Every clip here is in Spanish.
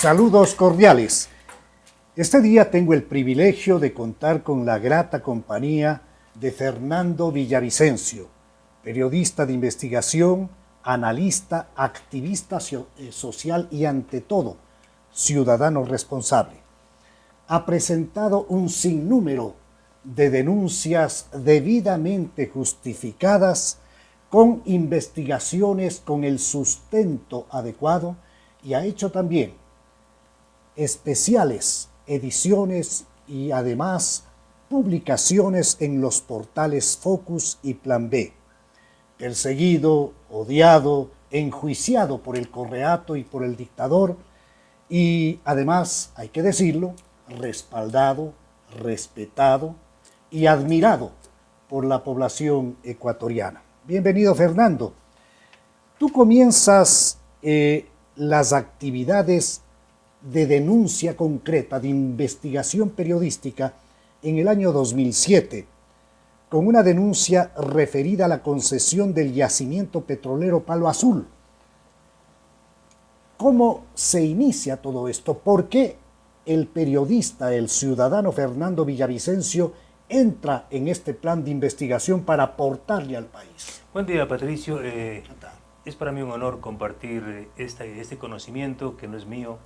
Saludos cordiales. Este día tengo el privilegio de contar con la grata compañía de Fernando Villavicencio, periodista de investigación, analista, activista social y ante todo, ciudadano responsable. Ha presentado un sinnúmero de denuncias debidamente justificadas con investigaciones con el sustento adecuado y ha hecho también especiales ediciones y además publicaciones en los portales Focus y Plan B. Perseguido, odiado, enjuiciado por el Correato y por el dictador y además, hay que decirlo, respaldado, respetado y admirado por la población ecuatoriana. Bienvenido, Fernando. Tú comienzas las actividades de denuncia concreta, de investigación periodística en el año 2007, con una denuncia referida a la concesión del yacimiento petrolero Palo Azul. ¿Cómo se inicia todo esto? ¿Por qué el periodista, el ciudadano Fernando Villavicencio, entra en este plan de investigación para aportarle al país? Buen día, Patricio. Es para mí un honor compartir este conocimiento que no es mío,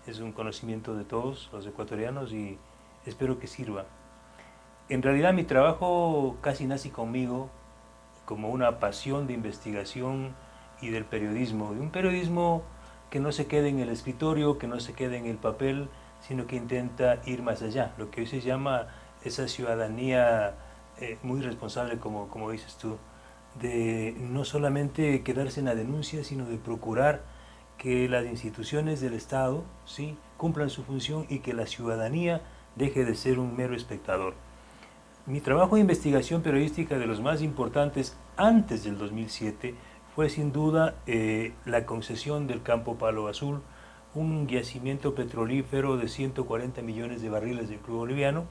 es un conocimiento de todos los ecuatorianos y espero que sirva. En realidad mi trabajo casi nace conmigo como una pasión de investigación y del periodismo, de un periodismo que no se quede en el escritorio, que no se quede en el papel, sino que intenta ir más allá, lo que hoy se llama esa ciudadanía muy responsable, como dices tú, de no solamente quedarse en la denuncia, sino de procurar que las instituciones del Estado ¿sí? cumplan su función y que la ciudadanía deje de ser un mero espectador. Mi trabajo de investigación periodística de los más importantes antes del 2007 fue sin duda la concesión del campo Palo Azul, un yacimiento petrolífero de 140 millones de barriles de crudo boliviano,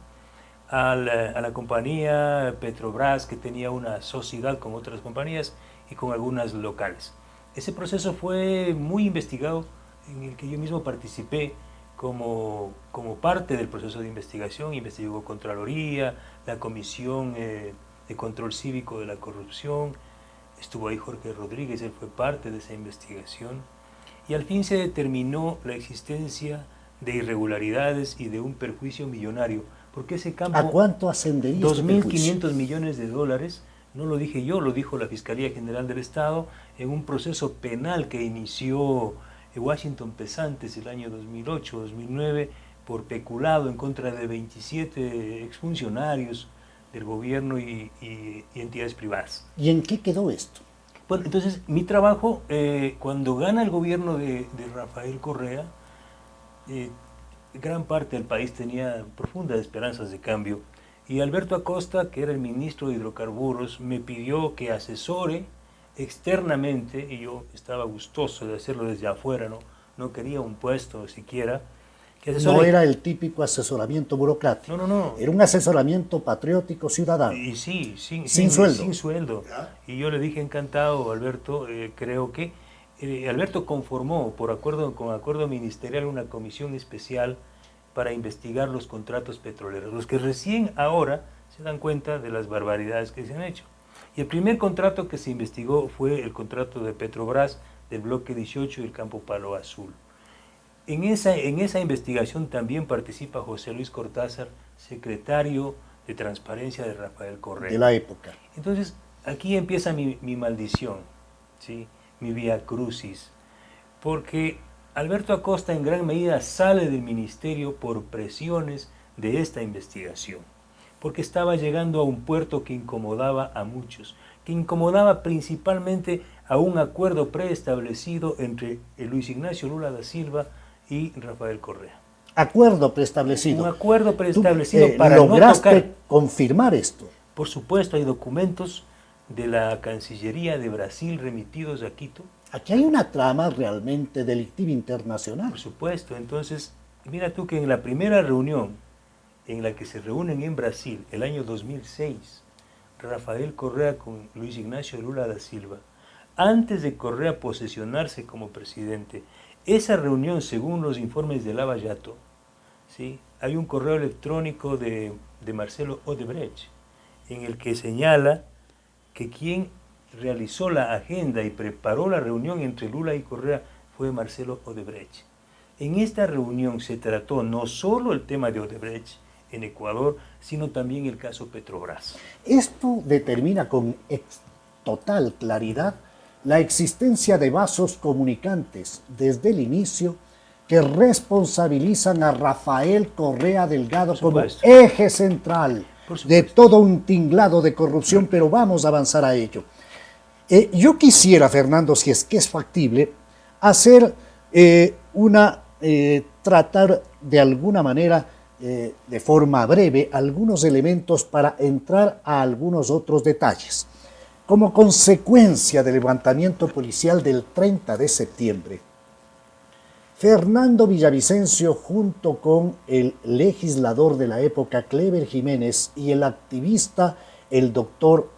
a la compañía Petrobras, que tenía una sociedad con otras compañías y con algunas locales. Ese proceso fue muy investigado, en el que yo mismo participé como parte del proceso de investigación. Investigó Contraloría, la Comisión de Control Cívico de la Corrupción, estuvo ahí Jorge Rodríguez, él fue parte de esa investigación, y al fin se determinó la existencia de irregularidades y de un perjuicio millonario, porque ese campo... ¿A cuánto ascendería este perjuicio? 2.500 millones de dólares, no lo dije yo, lo dijo la Fiscalía General del Estado en un proceso penal que inició Washington Pesantes el año 2008-2009 por peculado en contra de 27 exfuncionarios del gobierno y entidades privadas. ¿Y en qué quedó esto? Bueno, entonces mi trabajo, cuando gana el gobierno de Rafael Correa, gran parte del país tenía profundas esperanzas de cambio, y Alberto Acosta, que era el ministro de Hidrocarburos, me pidió que asesore externamente, y yo estaba gustoso de hacerlo desde afuera, no quería un puesto siquiera. No era el típico asesoramiento burocrático. No. Era un asesoramiento patriótico ciudadano. Y sí, sin sueldo. Sin sueldo. Y yo le dije, encantado, Alberto, creo que Alberto conformó con acuerdo ministerial una comisión especial para investigar los contratos petroleros, los que recién ahora se dan cuenta de las barbaridades que se han hecho. Y el primer contrato que se investigó fue el contrato de Petrobras del bloque 18 y el campo Palo Azul. En esa investigación también participa José Luis Cortázar, secretario de Transparencia de Rafael Correa. De la época. Entonces, aquí empieza mi maldición, ¿sí? Mi vía crucis, porque Alberto Acosta en gran medida sale del ministerio por presiones de esta investigación, porque estaba llegando a un puerto que incomodaba a muchos, que incomodaba principalmente a un acuerdo preestablecido entre Luis Ignacio Lula da Silva y Rafael Correa. Acuerdo preestablecido. Un acuerdo preestablecido para ¿lograste no tocar? Confirmar esto? Por supuesto, hay documentos de la Cancillería de Brasil remitidos a Quito. Aquí hay una trama realmente delictiva internacional. Por supuesto. Entonces, mira tú que en la primera reunión en la que se reúnen en Brasil, el año 2006, Rafael Correa con Luis Ignacio Lula da Silva, antes de Correa posesionarse como presidente, Esa reunión, según los informes de Lava Jato, ¿sí? Hay un correo electrónico de Marcelo Odebrecht en el que señala que quien realizó la agenda y preparó la reunión entre Lula y Correa fue Marcelo Odebrecht. En esta reunión se trató no solo el tema de Odebrecht en Ecuador, sino también el caso Petrobras. Esto determina con total claridad la existencia de vasos comunicantes desde el inicio que responsabilizan a Rafael Correa Delgado como eje central de todo un tinglado de corrupción, pero vamos a avanzar a ello. Yo quisiera, Fernando, si es que es factible, hacer tratar de alguna manera, de forma breve, algunos elementos para entrar a algunos otros detalles. Como consecuencia del levantamiento policial del 30 de septiembre, Fernando Villavicencio, junto con el legislador de la época, Clever Jiménez, y el activista, el doctor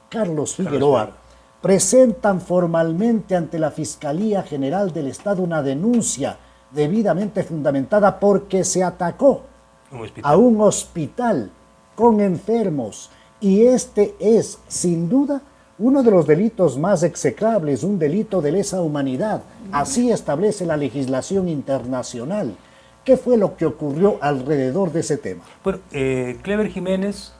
Carlos Figueroa, presentan formalmente ante la Fiscalía General del Estado una denuncia debidamente fundamentada porque se atacó a un hospital con enfermos, y este es, sin duda, uno de los delitos más execrables, un delito de lesa humanidad. Así establece la legislación internacional. ¿Qué fue lo que ocurrió alrededor de ese tema? Bueno, Clever Jiménez,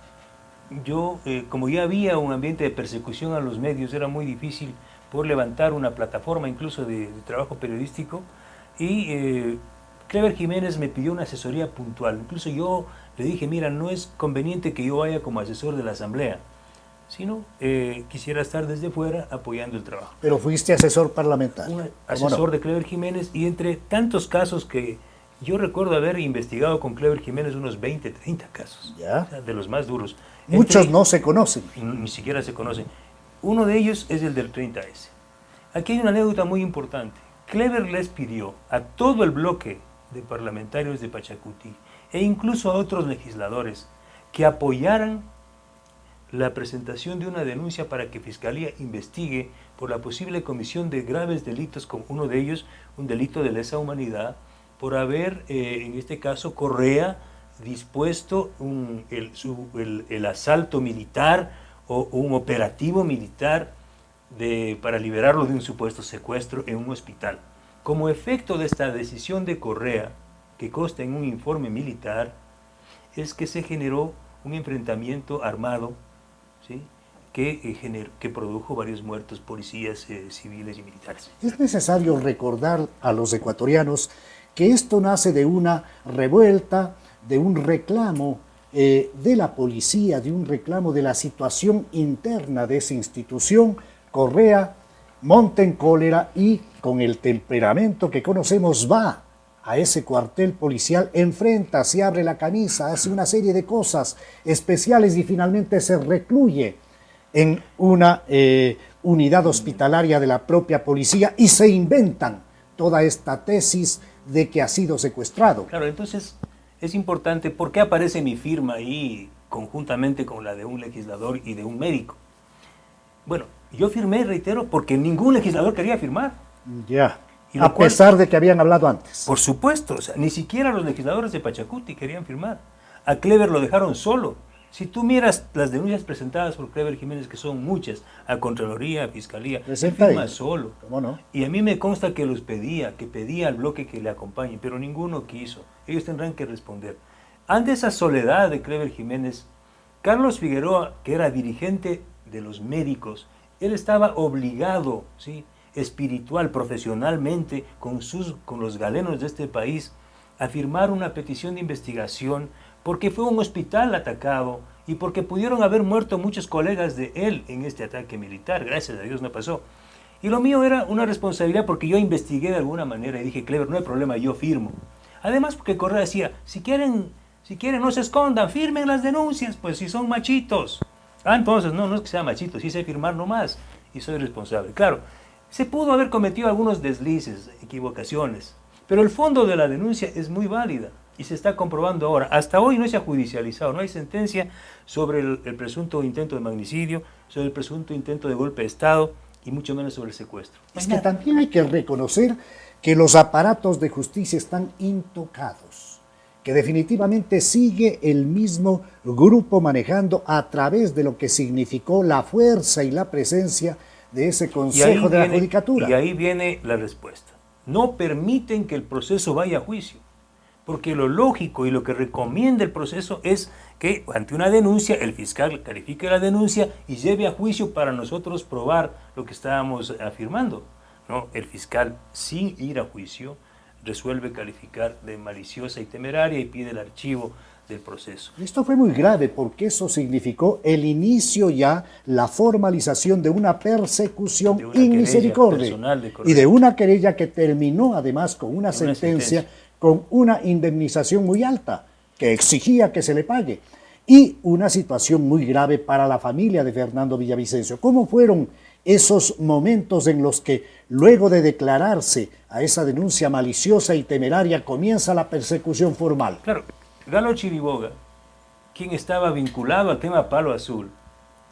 como ya había un ambiente de persecución a los medios, era muy difícil poder levantar una plataforma incluso de trabajo periodístico, y Clever Jiménez me pidió una asesoría puntual. Incluso yo le dije, mira, no es conveniente que yo vaya como asesor de la Asamblea, sino quisiera estar desde fuera apoyando el trabajo. Pero fuiste asesor parlamentario. Un asesor de Clever Jiménez, y entre tantos casos que yo recuerdo haber investigado con Clever Jiménez, unos 20, 30 casos, ¿ya? O sea, de los más duros. Muchos no se conocen. Ni siquiera se conocen. Uno de ellos es el del 30S. Aquí hay una anécdota muy importante. Clever les pidió a todo el bloque de parlamentarios de Pachacuti e incluso a otros legisladores que apoyaran la presentación de una denuncia para que Fiscalía investigue por la posible comisión de graves delitos, como uno de ellos, un delito de lesa humanidad, por haber, en este caso, Correa dispuesto el asalto militar o un operativo militar para liberarlo de un supuesto secuestro en un hospital. Como efecto de esta decisión de Correa, que consta en un informe militar, es que se generó un enfrentamiento armado, ¿sí? que produjo varios muertos, policías civiles y militares. Es necesario recordar a los ecuatorianos que esto nace de una revuelta, de un reclamo de la policía, de un reclamo de la situación interna de esa institución. Correa monta en cólera y, con el temperamento que conocemos, va a ese cuartel policial, enfrenta, se abre la camisa, hace una serie de cosas especiales y finalmente se recluye en una unidad hospitalaria de la propia policía, y se inventan toda esta tesis de que ha sido secuestrado. Claro, entonces es importante, ¿por qué aparece mi firma ahí conjuntamente con la de un legislador y de un médico? Bueno, yo firmé, reitero, porque ningún legislador quería firmar. Ya, a pesar de que habían hablado antes. Por supuesto, o sea, ni siquiera los legisladores de Pachacuti querían firmar. A Clever lo dejaron solo. Si tú miras las denuncias presentadas por Clever Jiménez, que son muchas, a Contraloría, a Fiscalía, firma solo. ¿Cómo no? Y a mí me consta que pedía al bloque que le acompañe, pero ninguno quiso. Ellos tendrán que responder. Ante esa soledad de Clever Jiménez, Carlos Figueroa, que era dirigente de los médicos, él estaba obligado, ¿sí?, espiritual, profesionalmente, con los galenos de este país, a firmar una petición de investigación, porque fue un hospital atacado y porque pudieron haber muerto muchos colegas de él en este ataque militar. Gracias a Dios no pasó. Y lo mío era una responsabilidad porque yo investigué de alguna manera y dije, Clever, no hay problema, yo firmo. Además, porque Correa decía, si quieren no se escondan, firmen las denuncias, pues si son machitos. Entonces, no es que sea machito, sí sé firmar nomás y soy responsable. Claro, se pudo haber cometido algunos deslices, equivocaciones, pero el fondo de la denuncia es muy válida y se está comprobando ahora. Hasta hoy no se ha judicializado, no hay sentencia sobre el presunto intento de magnicidio, sobre el presunto intento de golpe de Estado y mucho menos sobre el secuestro. Es que también hay que reconocer que los aparatos de justicia están intocados, que definitivamente sigue el mismo grupo manejando a través de lo que significó la fuerza y la presencia de ese Consejo de la Judicatura. Y ahí viene la respuesta. No permiten que el proceso vaya a juicio, porque lo lógico y lo que recomienda el proceso es que ante una denuncia el fiscal califique la denuncia y lleve a juicio para nosotros probar lo que estábamos afirmando. No, el fiscal, sin ir a juicio, resuelve calificar de maliciosa y temeraria y pide el archivo del proceso. Esto fue muy grave porque eso significó el inicio ya, la formalización de una persecución in misericordia y de una querella que terminó además con una sentencia con una indemnización muy alta que exigía que se le pague y una situación muy grave para la familia de Fernando Villavicencio. ¿Cómo fueron esos momentos en los que luego de declararse a esa denuncia maliciosa y temeraria comienza la persecución formal? Claro, Galo Chiriboga, quien estaba vinculado al tema Palo Azul,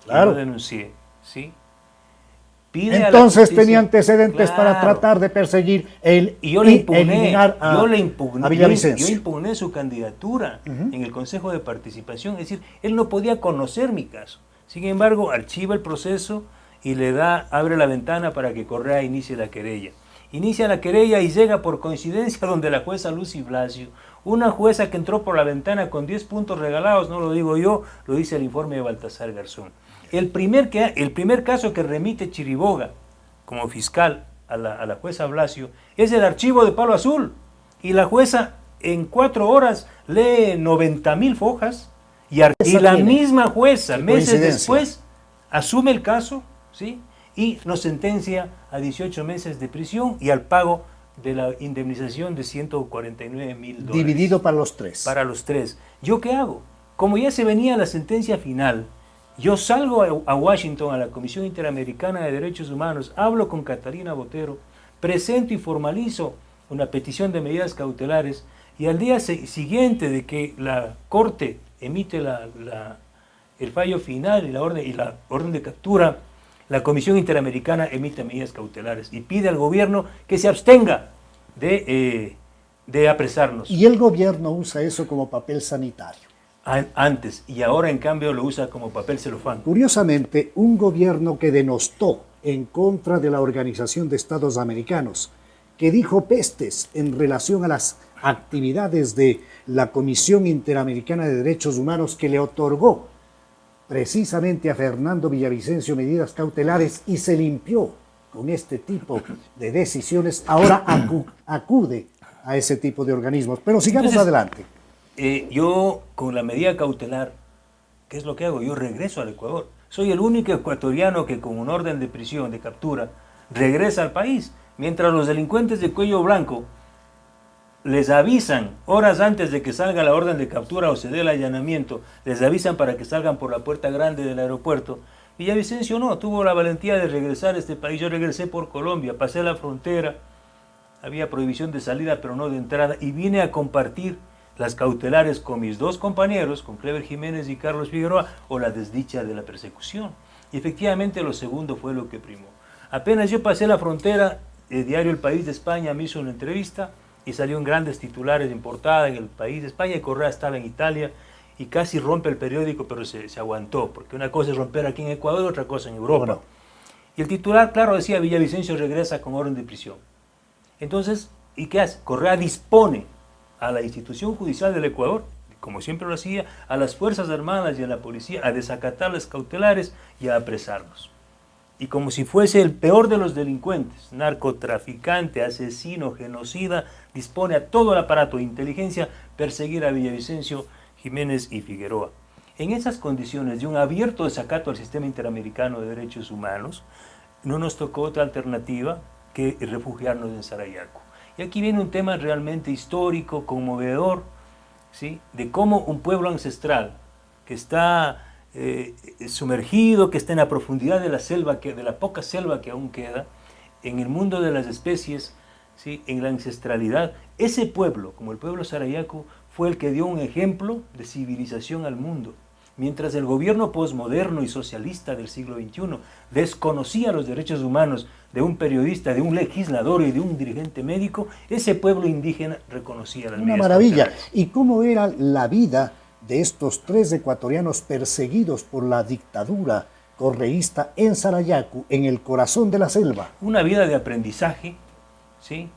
claro, lo denuncié, ¿sí? Pide entonces tenía antecedentes, claro, para tratar de perseguir eliminar a Villavicencio. Yo impugné su candidatura en el Consejo de Participación, es decir, él no podía conocer mi caso. Sin embargo, archiva el proceso y abre la ventana para que Correa inicie la querella. Inicia la querella y llega por coincidencia donde la jueza Lucy Blasio, una jueza que entró por la ventana con 10 puntos regalados, no lo digo yo, lo dice el informe de Baltasar Garzón. El primer caso que remite Chiriboga como fiscal a la jueza Blasio es el archivo de Palo Azul. Y la jueza en 4 horas lee 90.000 fojas y la misma jueza meses después asume el caso, ¿sí? Y nos sentencia a 18 meses de prisión y al pago de la indemnización de $149.000. Dividido para los tres. Para los tres. ¿Yo qué hago? Como ya se venía la sentencia final, yo salgo a Washington, a la Comisión Interamericana de Derechos Humanos, hablo con Catalina Botero, presento y formalizo una petición de medidas cautelares y al día siguiente de que la Corte emite el fallo final y la orden de captura, la Comisión Interamericana emite medidas cautelares y pide al gobierno que se abstenga de apresarnos. Y el gobierno usa eso como papel sanitario. Antes, y ahora en cambio lo usa como papel celofán. Curiosamente, un gobierno que denostó en contra de la Organización de Estados Americanos, que dijo pestes en relación a las actividades de la Comisión Interamericana de Derechos Humanos, que le otorgó precisamente a Fernando Villavicencio medidas cautelares y se limpió con este tipo de decisiones, ahora acude a ese tipo de organismos. Pero sigamos adelante. Yo con la medida cautelar, ¿qué es lo que hago? Yo regreso al Ecuador. Soy el único ecuatoriano que con un orden de prisión, de captura, regresa al país, mientras los delincuentes de cuello blanco les avisan horas antes de que salga la orden de captura o se dé el allanamiento, les avisan para que salgan por la puerta grande del aeropuerto. Villavicencio no, tuvo la valentía de regresar a este país. Yo regresé por Colombia, pasé la frontera, había prohibición de salida pero no de entrada, y vine a compartir las cautelares con mis dos compañeros, con Clever Jiménez y Carlos Figueroa, o la desdicha de la persecución. Y efectivamente lo segundo fue lo que primó. Apenas yo pasé la frontera, el diario El País de España me hizo una entrevista y salió en grandes titulares en portada en El País de España, y Correa estaba en Italia y casi rompe el periódico, pero se aguantó, porque una cosa es romper aquí en Ecuador, otra cosa en Europa. Bueno. Y el titular, claro, decía: Villavicencio regresa con orden de prisión. Entonces, ¿y qué hace? Correa dispone a la institución judicial del Ecuador, como siempre lo hacía, a las Fuerzas Armadas y a la policía, a desacatar las cautelares y a apresarlos. Y como si fuese el peor de los delincuentes, narcotraficante, asesino, genocida, dispone a todo el aparato de inteligencia perseguir a Villavicencio, Jiménez y Figueroa. En esas condiciones de un abierto desacato al sistema interamericano de derechos humanos, no nos tocó otra alternativa que refugiarnos en Sarayaco. Y aquí viene un tema realmente histórico, conmovedor, ¿sí? De cómo un pueblo ancestral que está sumergido, que está en la profundidad de la selva, de la poca selva que aún queda, en el mundo de las especies, ¿sí? En la ancestralidad, ese pueblo, como el pueblo Sarayaco, fue el que dio un ejemplo de civilización al mundo. Mientras el gobierno posmoderno y socialista del siglo XXI desconocía los derechos humanos de un periodista, de un legislador y de un dirigente médico, ese pueblo indígena reconocía las medidas Una maravilla. cautelares. ¿Y cómo era la vida de estos 3 ecuatorianos perseguidos por la dictadura correísta en Sarayaku, en el corazón de la selva? Una vida de aprendizaje, ¿sí?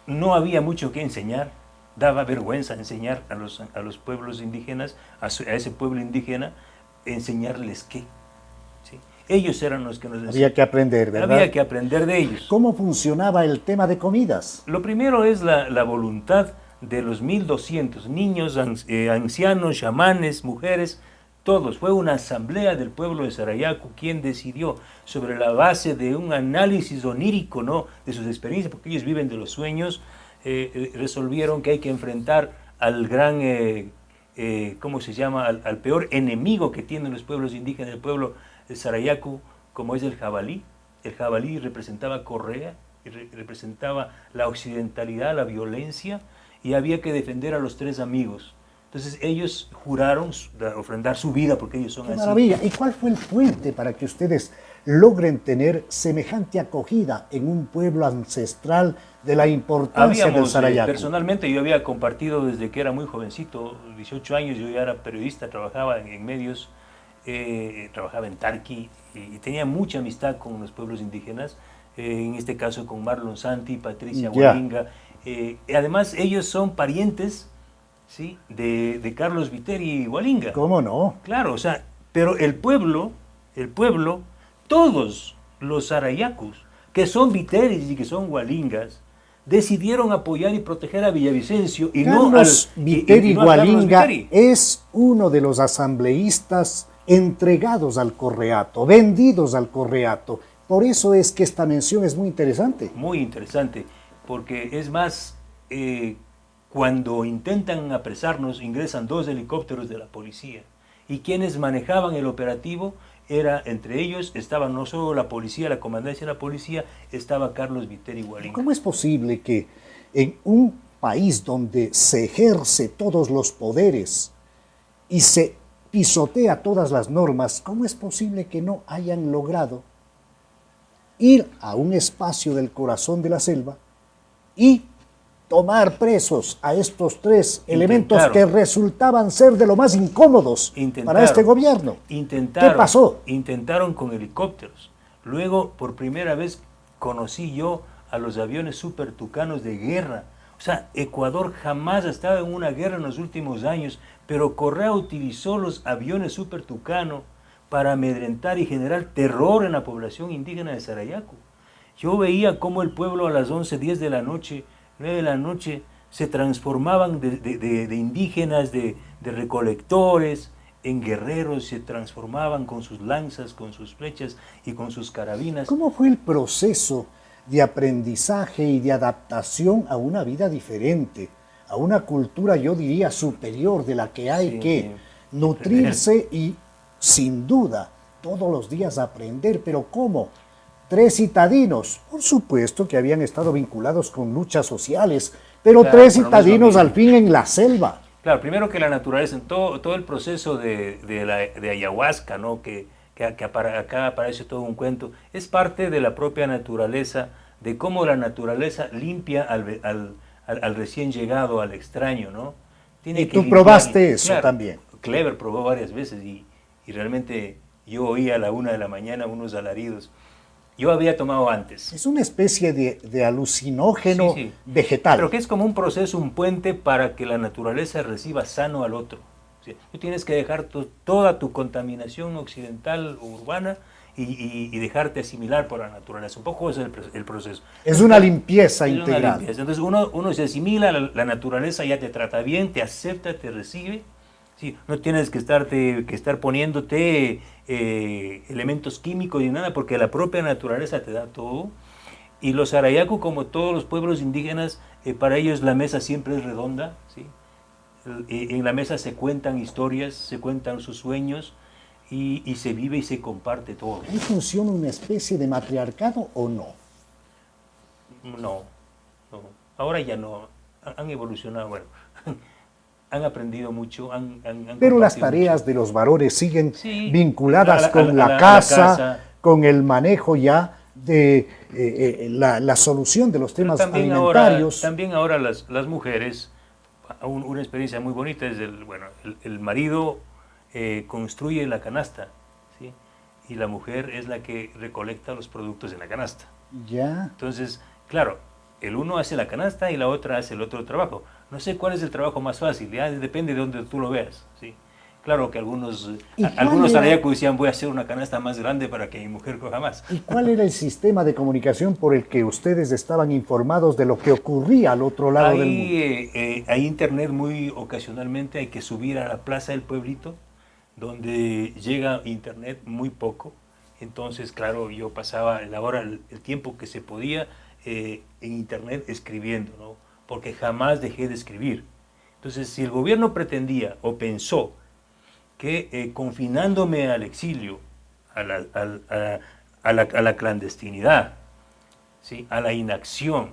No había mucho que enseñar, daba vergüenza enseñar a los pueblos indígenas, a ese pueblo indígena, enseñarles qué. ¿Sí? Ellos eran los que nos enseñaban. Había que aprender, ¿verdad? Había que aprender de ellos. ¿Cómo funcionaba el tema de comidas? Lo primero es la voluntad de los 1.200 niños, ancianos, chamanes, mujeres, todos. Fue una asamblea del pueblo de Sarayaku quien decidió, sobre la base de un análisis onírico, ¿no?, de sus experiencias, porque ellos viven de los sueños, resolvieron que hay que enfrentar al gran, ¿cómo se llama?, al peor enemigo que tienen los pueblos indígenas, el pueblo de Sarayaku, como es el jabalí. El jabalí representaba Correa, representaba la occidentalidad, la violencia, y había que defender a los 3 amigos. Entonces ellos juraron ofrendar su vida porque ellos son ¡Qué así. maravilla! ¿Y cuál fue el puente para que ustedes logren tener semejante acogida en un pueblo ancestral de la importancia del Sarayaku? Personalmente yo había compartido desde que era muy jovencito, 18 años, yo ya era periodista, trabajaba en medios, trabajaba en Tarqui y tenía mucha amistad con los pueblos indígenas, en este caso con Marlon Santi, Patricia Hualinga. Además ellos son parientes, ¿sí?, de Carlos Viteri y Hualinga. ¿Cómo no? Claro, o sea, pero el pueblo, todos los Sarayacus, que son Viteris y que son Hualingas, decidieron apoyar y proteger a Villavicencio y Carlos Viteri no a Carlos Hualinga Viteri. es uno de los asambleístas entregados al Correato, vendidos al Correato. Por eso es que esta mención es muy interesante. Muy interesante, porque es más, cuando intentan apresarnos, ingresan 2 helicópteros de la policía. Y quienes manejaban el operativo, entre ellos estaba no solo la policía, la comandancia de la policía, estaba Carlos Viteri Hualinga. ¿Cómo es posible que en un país donde se ejerce todos los poderes y se pisotea todas las normas, cómo es posible que no hayan logrado ir a un espacio del corazón de la selva y tomar presos a estos 3 elementos que resultaban ser de lo más incómodos para este gobierno? ¿Qué pasó? Intentaron con helicópteros. Luego, por primera vez, conocí yo a los aviones Super Tucanos de guerra. O sea, Ecuador jamás ha estado en una guerra en los últimos años, pero Correa utilizó los aviones Super Tucano para amedrentar y generar terror en la población indígena de Sarayaku. Yo veía cómo el pueblo a las 11:10 de la noche, 9 de la noche, se transformaban de indígenas, de recolectores, en guerreros, se transformaban con sus lanzas, con sus flechas y con sus carabinas. ¿Cómo fue el proceso de aprendizaje y de adaptación a una vida diferente, a una cultura, yo diría, superior, de la que hay que nutrirse y, sin duda, todos los días aprender? Pero ¿cómo? 3 citadinos, por supuesto que habían estado vinculados con luchas sociales, pero claro, 3 citadinos al fin en la selva. Claro, primero que la naturaleza, en todo el proceso de ayahuasca, ¿no?, que acá aparece todo un cuento, es parte de la propia naturaleza, de cómo la naturaleza limpia al recién llegado, al extraño, ¿no? Y tú probaste eso también. Clever probó varias veces y realmente yo oía a la 1 de la mañana unos alaridos. Yo había tomado antes. Es una especie de alucinógeno vegetal. Pero que es como un proceso, un puente para que la naturaleza reciba sano al otro. ¿Sí? Tú tienes que dejar toda tu contaminación occidental o urbana y dejarte asimilar por la naturaleza. Un poco es el proceso. Es una limpieza integral. Una limpieza. Entonces uno se asimila, la naturaleza ya te trata bien, te acepta, te recibe. Sí, no tienes que estar poniéndote elementos químicos ni nada, porque la propia naturaleza te da todo. Y los Sarayaku, como todos los pueblos indígenas, para ellos la mesa siempre es redonda, ¿sí? En la mesa se cuentan historias, se cuentan sus sueños y se vive y se comparte todo. ¿Ahí funciona una especie de matriarcado o no? No. Ahora ya no. Han evolucionado, bueno. han aprendido mucho, han Pero las compartido tareas mucho. de los varones siguen Sí, vinculadas con la a la casa, casa. con el manejo ya de la solución de los Pero temas alimentarios. también ahora las mujeres, una experiencia muy bonita es el marido construye la canasta, ¿sí? Y la mujer es la que recolecta los productos en la canasta. Ya. Entonces, claro, el uno hace la canasta y la otra hace el otro trabajo. No sé cuál es el trabajo más fácil, ya depende de donde tú lo veas, ¿sí? Claro que ¿Y cuál algunos era, sarayacos decían voy a hacer una canasta más grande para que mi mujer coja más. ¿Y cuál era el sistema de comunicación por el que ustedes estaban informados de lo que ocurría al otro lado del mundo? Hay internet muy ocasionalmente, hay que subir a la plaza del pueblito, donde llega internet muy poco. Entonces, claro, yo pasaba el tiempo que se podía en internet escribiendo, ¿no? Porque jamás dejé de escribir. Entonces, si el gobierno pretendía o pensó que confinándome al exilio, a la, a la clandestinidad, ¿sí? A la inacción,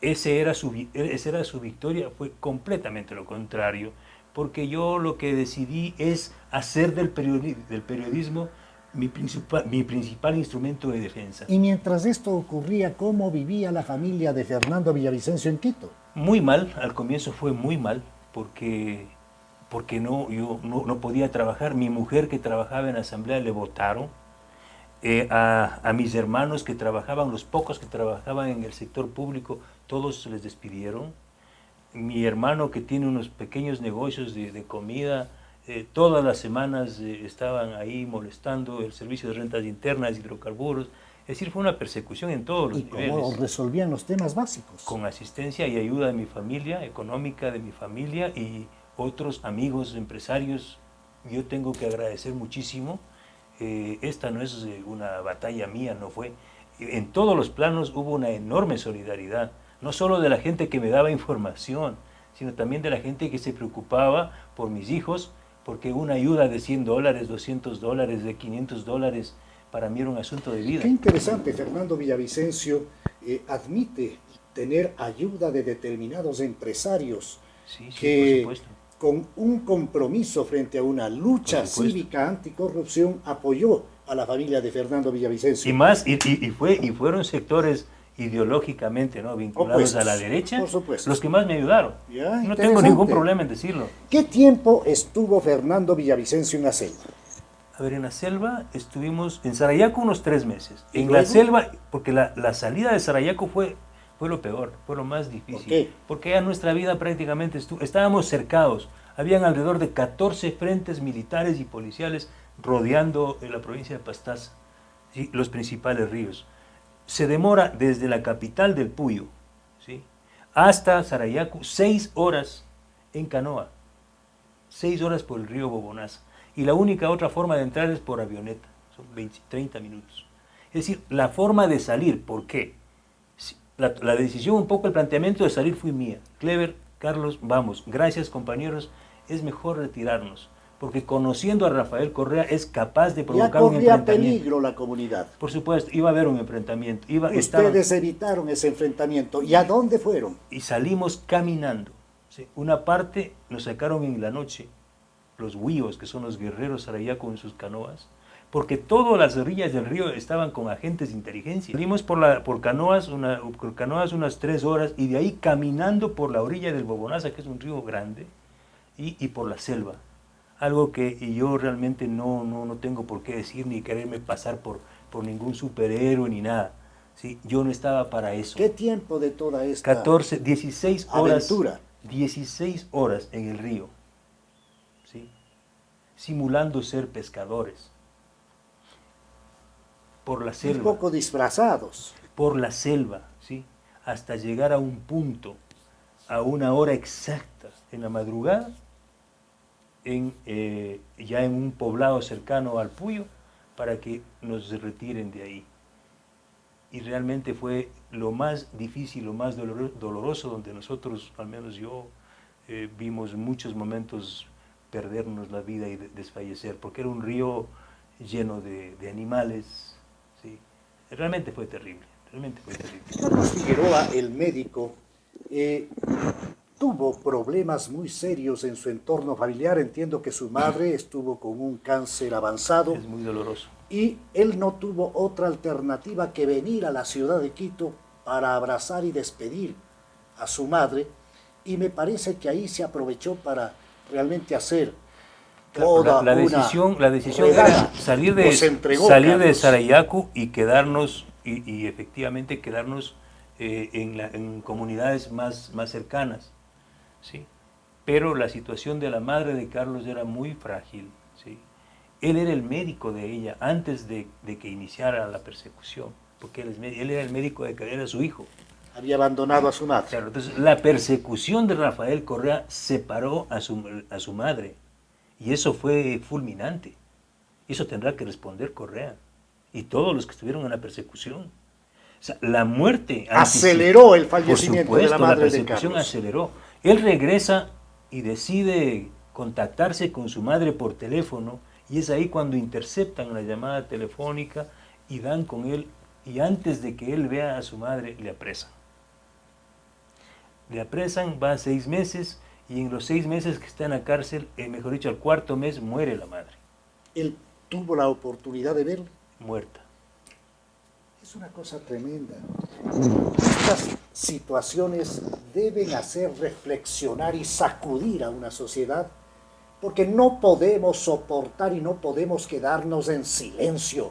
esa era su victoria, fue completamente lo contrario, porque yo lo que decidí es hacer del periodismo mi principal instrumento de defensa. Y mientras esto ocurría, ¿cómo vivía la familia de Fernando Villavicencio en Quito? Muy mal, al comienzo fue muy mal, porque yo no podía trabajar. Mi mujer que trabajaba en la asamblea le votaron. A mis hermanos que trabajaban, los pocos que trabajaban en el sector público, todos les despidieron. Mi hermano que tiene unos pequeños negocios de comida, todas las semanas estaban ahí molestando el servicio de rentas internas, hidrocarburos. Es decir, fue una persecución en todos los ¿Y cómo niveles. resolvían los temas básicos? Con asistencia y ayuda de mi familia, económica de mi familia y otros amigos empresarios. Yo tengo que agradecer muchísimo. Esta no es una batalla mía, no fue. En todos los planos hubo una enorme solidaridad, no solo de la gente que me daba información, sino también de la gente que se preocupaba por mis hijos, porque una ayuda de $100, $200, de $500, para mí era un asunto de vida. Qué interesante, Fernando Villavicencio admite tener ayuda de determinados empresarios Sí, sí, que por supuesto. con un compromiso frente a una lucha cívica anticorrupción apoyó a la familia de Fernando Villavicencio. Y más, y fueron sectores ideológicamente, ¿no?, vinculados Opuestos, a la derecha, por supuesto. los que más me ayudaron. Ya, No tengo ningún problema en decirlo. ¿Qué tiempo estuvo Fernando Villavicencio en la selva? A ver, en la selva estuvimos, en Sarayaco unos 3 meses. ¿Y En luego? la selva, porque la salida de Sarayaco fue lo peor, fue lo más difícil. ¿Por qué? Porque ya nuestra vida prácticamente estábamos cercados. Habían alrededor de 14 frentes militares y policiales rodeando la provincia de Pastaza, ¿sí?, los principales ríos. Se demora desde la capital del Puyo, ¿sí?, hasta Sarayaco 6 horas en canoa, 6 horas por el río Bobonaza. Y la única otra forma de entrar es por avioneta, son 30 minutos. Es decir, la forma de salir, ¿por qué? La decisión, un poco el planteamiento de salir fue mía. Clever, Carlos, vamos, gracias compañeros, es mejor retirarnos, porque conociendo a Rafael Correa es capaz de provocar un corría enfrentamiento. peligro la comunidad. Por supuesto, iba a haber un enfrentamiento. Ustedes evitaron ese enfrentamiento. ¿Y a dónde fueron? Y salimos caminando, ¿sí? Una parte nos sacaron en la noche, los huíos, que son los guerreros sarayacos en sus canoas, porque todas las orillas del río estaban con agentes de inteligencia. Salimos por canoas unas 3 horas y de ahí caminando por la orilla del Bobonaza, que es un río grande, y por la selva. Algo que yo realmente no tengo por qué decir ni quererme pasar por ningún superhéroe ni nada. ¿Sí? Yo no estaba para eso. ¿Qué tiempo de toda esta 16 horas, aventura? 16 horas en el río, ¿sí?, simulando ser pescadores, por la selva. Un poco disfrazados. Por la selva, ¿sí?, hasta llegar a un punto, a una hora exacta, en la madrugada, ya en un poblado cercano al Puyo, para que nos retiren de ahí. Y realmente fue lo más difícil, lo más doloroso, donde nosotros, al menos yo, vimos muchos momentos perdernos la vida y desfallecer, porque era un río lleno de animales, ¿sí? Realmente fue terrible, realmente fue terrible. Carlos Figueroa, el médico, tuvo problemas muy serios en su entorno familiar. Entiendo que su madre estuvo con un cáncer avanzado. Es muy doloroso. Y él no tuvo otra alternativa que venir a la ciudad de Quito para abrazar y despedir a su madre. Y me parece que ahí se aprovechó para realmente hacer toda La decisión era salir de Sarayaku y quedarnos, y efectivamente quedarnos en comunidades más cercanas, ¿sí? Pero la situación de la madre de Carlos era muy frágil, ¿sí? Él era el médico de ella antes de que iniciara la persecución, porque él era el médico de que era su hijo. Había abandonado a su madre. Claro, entonces la persecución de Rafael Correa separó a su madre, y eso fue fulminante. Eso tendrá que responder Correa y todos los que estuvieron en la persecución. O sea, la muerte aceleró el fallecimiento, por supuesto, de la madre de Carlos. La persecución aceleró. Él regresa y decide contactarse con su madre por teléfono, y es ahí cuando interceptan la llamada telefónica y dan con él, y antes de que él vea a su madre le apresan. Le apresan, va 6 meses, y en los 6 meses que está en la cárcel, mejor dicho, al 4.º mes muere la madre. ¿Él tuvo la oportunidad de verla? Muerta. Es una cosa tremenda. Estas situaciones deben hacer reflexionar y sacudir a una sociedad, porque no podemos soportar y no podemos quedarnos en silencio.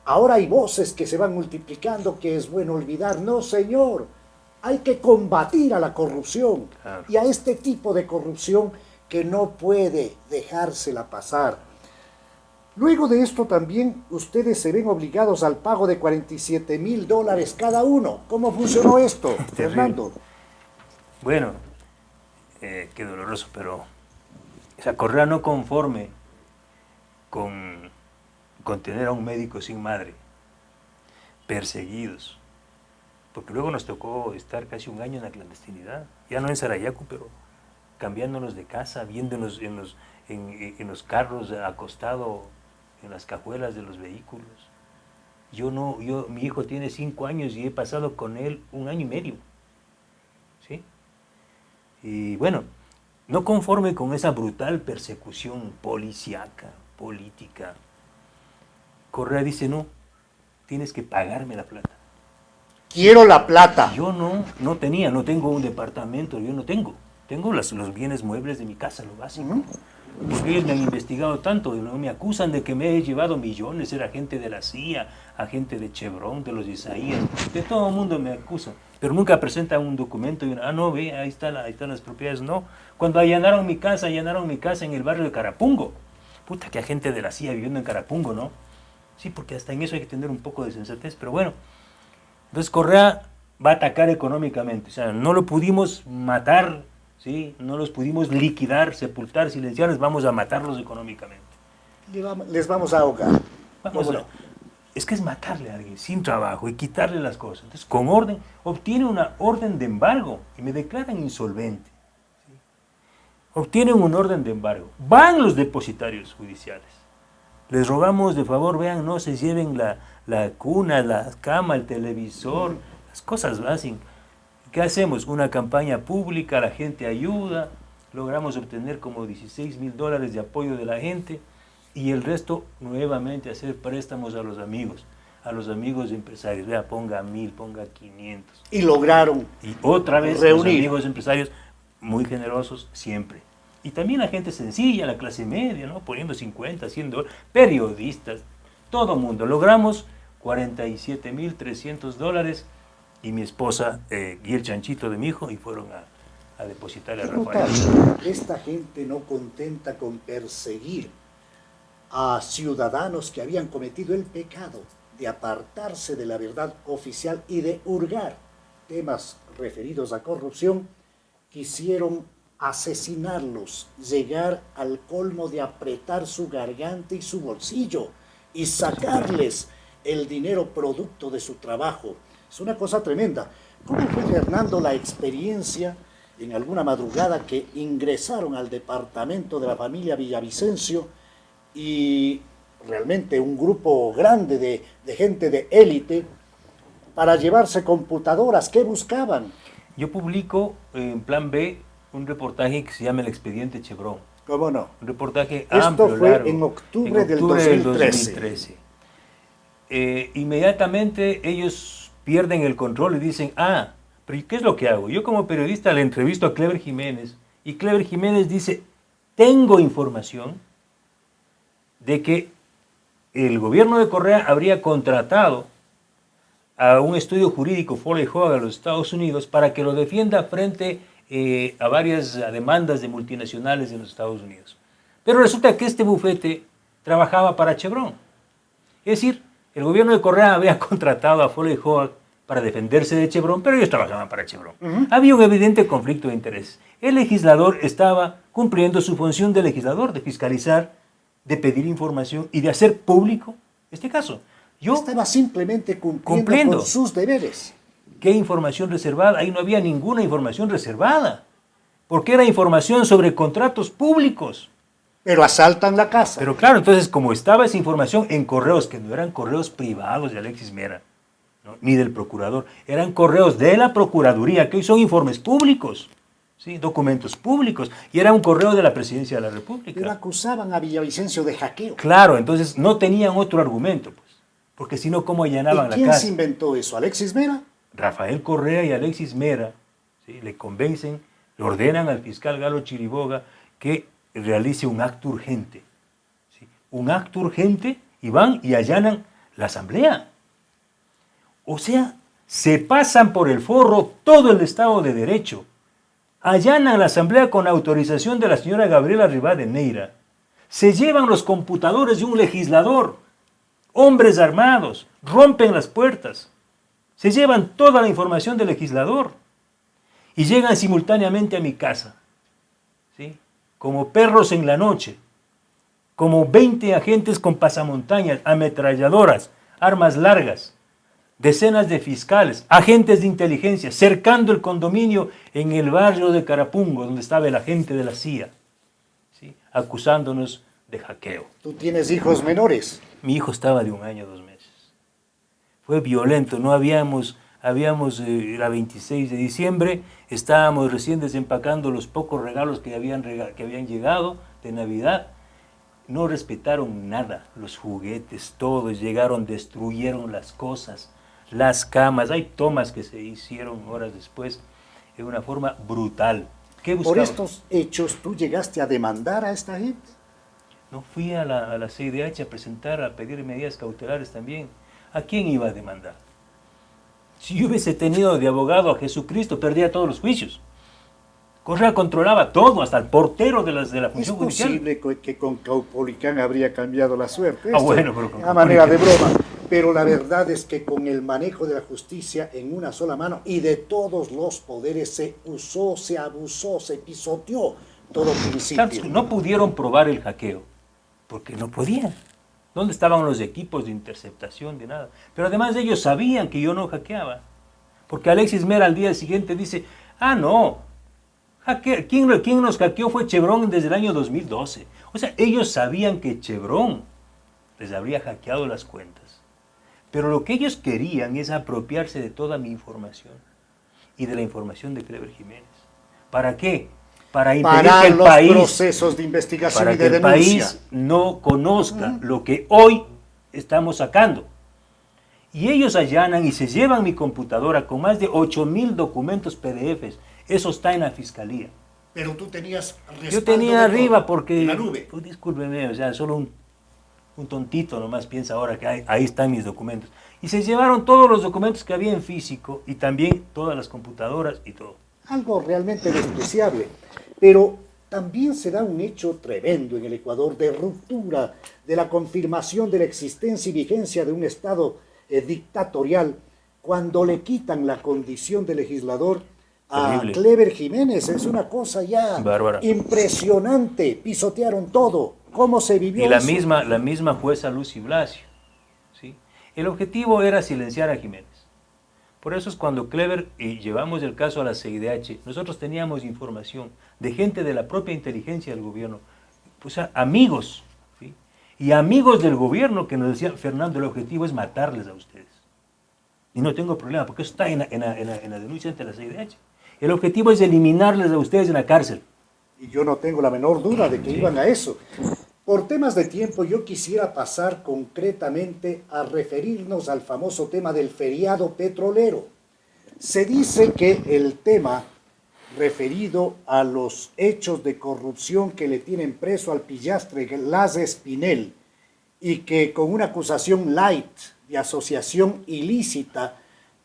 Ahora hay voces que se van multiplicando, que es bueno olvidar. No, señor, hay que combatir a la corrupción, claro, y a este tipo de corrupción que no puede dejársela pasar. Luego de esto también ustedes se ven obligados al pago de $47,000 cada uno. ¿Cómo funcionó esto, Fernando? Bueno, qué doloroso, pero o sea, Correa no conforme con tener a un médico sin madre, perseguidos, porque luego nos tocó estar casi 1 año en la clandestinidad, ya no en Sarayaku, pero cambiándonos de casa, viéndonos en los carros acostados, en las cajuelas de los vehículos. Mi hijo tiene 5 años y he pasado con él 1 año y medio, ¿sí? Y bueno, no conforme con esa brutal persecución policíaca, política, Correa dice: no, tienes que pagarme la plata. Quiero la plata. Yo no tengo un departamento, yo no tengo los bienes muebles de mi casa, lo básico. Porque ellos me han investigado tanto, ¿no? Me acusan de que me he llevado millones, era agente de la CIA, agente de Chevron, de los Isaías, de todo el mundo me acusan, pero nunca presentan un documento y no, ve, ahí están las propiedades, no. Cuando allanaron mi casa en el barrio de Carapungo. Puta, que agente de la CIA viviendo en Carapungo, ¿no? Sí, porque hasta en eso hay que tener un poco de sensatez, pero bueno. Entonces Correa va a atacar económicamente, o sea, no lo pudimos matar, ¿sí? No los pudimos liquidar, sepultar, silenciarles, vamos a matarlos económicamente. Les vamos a ahogar. Es que es matarle a alguien sin trabajo y quitarle las cosas. Entonces, con orden, obtiene una orden de embargo y me declaran insolvente. ¿Sí? Obtienen un orden de embargo. Van los depositarios judiciales. Les rogamos de favor, vean, no se lleven la cuna, la cama, el televisor, las cosas básicas. ¿Qué hacemos? Una campaña pública, la gente ayuda, logramos obtener como $16,000 de apoyo de la gente, y el resto nuevamente hacer préstamos a los amigos empresarios. Vea, ponga 1,000, ponga 500. Y lograron y otra vez reunir. Los amigos empresarios muy generosos siempre. Y también la gente sencilla, la clase media, ¿no? Poniendo 50, $100, periodistas, todo mundo. Logramos $47,300 y mi esposa y el chanchito de mi hijo, y fueron a depositarle a Rafael. Esta gente no contenta con perseguir a ciudadanos que habían cometido el pecado de apartarse de la verdad oficial y de hurgar temas referidos a corrupción, quisieron asesinarlos, llegar al colmo de apretar su garganta y su bolsillo y sacarles el dinero producto de su trabajo. Es una cosa tremenda. ¿Cómo fue, Fernando, la experiencia en alguna madrugada que ingresaron al departamento de la familia Villavicencio y realmente un grupo grande de gente de élite para llevarse computadoras? ¿Qué buscaban? Yo publico en Plan B un reportaje que se llama El Expediente Chevron. ¿Cómo no? Un reportaje Esto amplio, fue largo. en octubre del 2013. Inmediatamente ellos pierden el control y dicen, pero ¿qué es lo que hago? Yo como periodista le entrevisto a Clever Jiménez y Clever Jiménez dice, tengo información de que el gobierno de Correa habría contratado a un estudio jurídico, Foley Hoag, a los Estados Unidos, para que lo defienda frente a varias demandas de multinacionales en los Estados Unidos. Pero resulta que este bufete trabajaba para Chevron. Es decir, el gobierno de Correa había contratado a Foley Hoag para defenderse de Chevron, pero ellos trabajaban para Chevron. Había un evidente conflicto de interés. El legislador estaba cumpliendo su función de legislador, de fiscalizar, de pedir información y de hacer público este caso. Yo estaba simplemente cumpliendo con sus deberes. ¿Qué información reservada? Ahí no había ninguna información reservada, porque era información sobre contratos públicos. Pero asaltan la casa. Pero claro, entonces como estaba esa información en correos, que no eran correos privados de Alexis Mera, ¿no? Ni del procurador, eran correos de la Procuraduría, que hoy son informes públicos, ¿sí? Documentos públicos, y era un correo de la Presidencia de la República. Pero acusaban a Villavicencio de hackeo. Claro, entonces no tenían otro argumento, pues, porque si no, ¿cómo allanaban la casa? ¿Quién se inventó eso? ¿Alexis Mera? Rafael Correa y Alexis Mera, ¿sí? Le convencen, le ordenan al fiscal Galo Chiriboga que realice un acto urgente. ¿Sí? Un acto urgente y van y allanan la asamblea. O sea, se pasan por el forro todo el Estado de Derecho. Allanan la asamblea con autorización de la señora Gabriela Rivadeneira. Se llevan los computadores de un legislador. Hombres armados rompen las puertas. Se llevan toda la información del legislador y llegan simultáneamente a mi casa, ¿sí? Como perros en la noche, como 20 agentes con pasamontañas, ametralladoras, armas largas, decenas de fiscales, agentes de inteligencia, cercando el condominio en el barrio de Carapungo, donde estaba el agente de la CIA, ¿sí? Acusándonos de hackeo. ¿Tú tienes hijos menores? Mi hijo estaba de 1 año, 2 meses. Fue violento, no habíamos la 26 de diciembre, estábamos recién desempacando los pocos regalos que habían llegado de Navidad. No respetaron nada, los juguetes, todos llegaron, destruyeron las cosas, las camas. Hay tomas que se hicieron horas después de una forma brutal. ¿Qué buscaban? ¿Por estos hechos tú llegaste a demandar a esta gente? No, fui a la CIDH a pedir medidas cautelares también. ¿A quién iba a demandar? Si yo hubiese tenido de abogado a Jesucristo, perdía todos los juicios. Correa controlaba todo, hasta el portero de la función judicial. Es posible que con Caupolicán habría cambiado la suerte. Bueno, pero con a manera de broma. Pero la verdad es que con el manejo de la justicia en una sola mano y de todos los poderes se usó, se abusó, se pisoteó todo principio. Claro, no pudieron probar el hackeo, porque no podían. ¿Dónde estaban los equipos de interceptación? De nada. Pero además ellos sabían que yo no hackeaba. Porque Alexis Mera al día siguiente dice, no, ¿quién nos hackeó fue Chevron desde el año 2012. O sea, ellos sabían que Chevron les habría hackeado las cuentas. Pero lo que ellos querían es apropiarse de toda mi información y de la información de Clever Jiménez. ¿Para qué? Para impedir que el país, procesos de investigación para y que de el denuncia. país no conozca lo que hoy estamos sacando. Y ellos allanan y se llevan mi computadora con más de 8,000 documentos PDFs. Eso está en la fiscalía. Pero tú tenías respaldo. Yo tenía arriba porque, en la nube. Pues, discúlpeme, o sea, solo un tontito nomás piensa ahora que ahí están mis documentos. Y se llevaron todos los documentos que había en físico y también todas las computadoras y todo. Algo realmente despreciable. Pero también se da un hecho tremendo en el Ecuador de ruptura, de la confirmación de la existencia y vigencia de un Estado dictatorial, cuando le quitan la condición de legislador a Terrible. Clever Jiménez. Es una cosa ya Bárbara. impresionante. Pisotearon todo. ¿Cómo se vivió Y la eso? misma jueza Lucy Blasio, ¿sí? El objetivo era silenciar a Jiménez. Por eso es cuando Clever llevamos el caso a la CIDH, nosotros teníamos información de gente de la propia inteligencia del gobierno, pues amigos, ¿sí? Y amigos del gobierno que nos decían, Fernando, el objetivo es matarles a ustedes. Y no tengo problema, porque eso está en la denuncia ante la CIDH. El objetivo es eliminarles a ustedes en la cárcel. Y yo no tengo la menor duda de que iban a eso. Por temas de tiempo, yo quisiera pasar concretamente a referirnos al famoso tema del feriado petrolero. Se dice que el tema referido a los hechos de corrupción que le tienen preso al pillastre Glass Espinel y que con una acusación light de asociación ilícita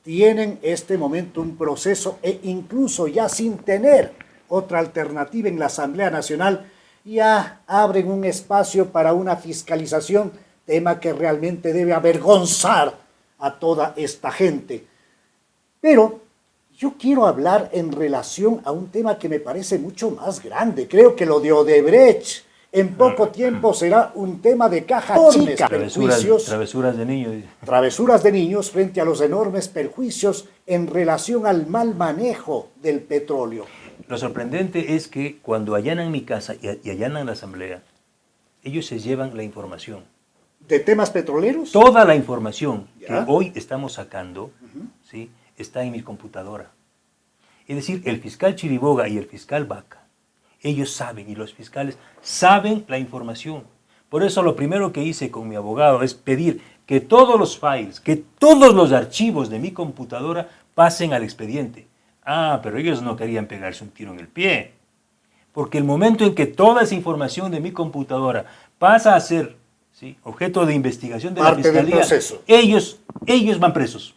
tienen este momento un proceso e incluso ya sin tener otra alternativa en la Asamblea Nacional, ya abren un espacio para una fiscalización, tema que realmente debe avergonzar a toda esta gente. Pero yo quiero hablar en relación a un tema que me parece mucho más grande. Creo que lo de Odebrecht en poco tiempo será un tema de caja chica. Travesuras de niños. Travesuras de niños frente a los enormes perjuicios en relación al mal manejo del petróleo. Lo sorprendente es que cuando allanan mi casa y allanan la asamblea, ellos se llevan la información. ¿De temas petroleros? Toda la información ¿Ya? que hoy estamos sacando, ¿sí?, está en mi computadora. Es decir, el fiscal Chiriboga y el fiscal Vaca, ellos saben, y los fiscales saben la información. Por eso lo primero que hice con mi abogado es pedir que todos los files, que todos los archivos de mi computadora pasen al expediente. Ah, pero ellos no querían pegarse un tiro en el pie. Porque el momento en que toda esa información de mi computadora pasa a ser, ¿sí?, objeto de investigación de parte la Fiscalía, del proceso, ellos van presos.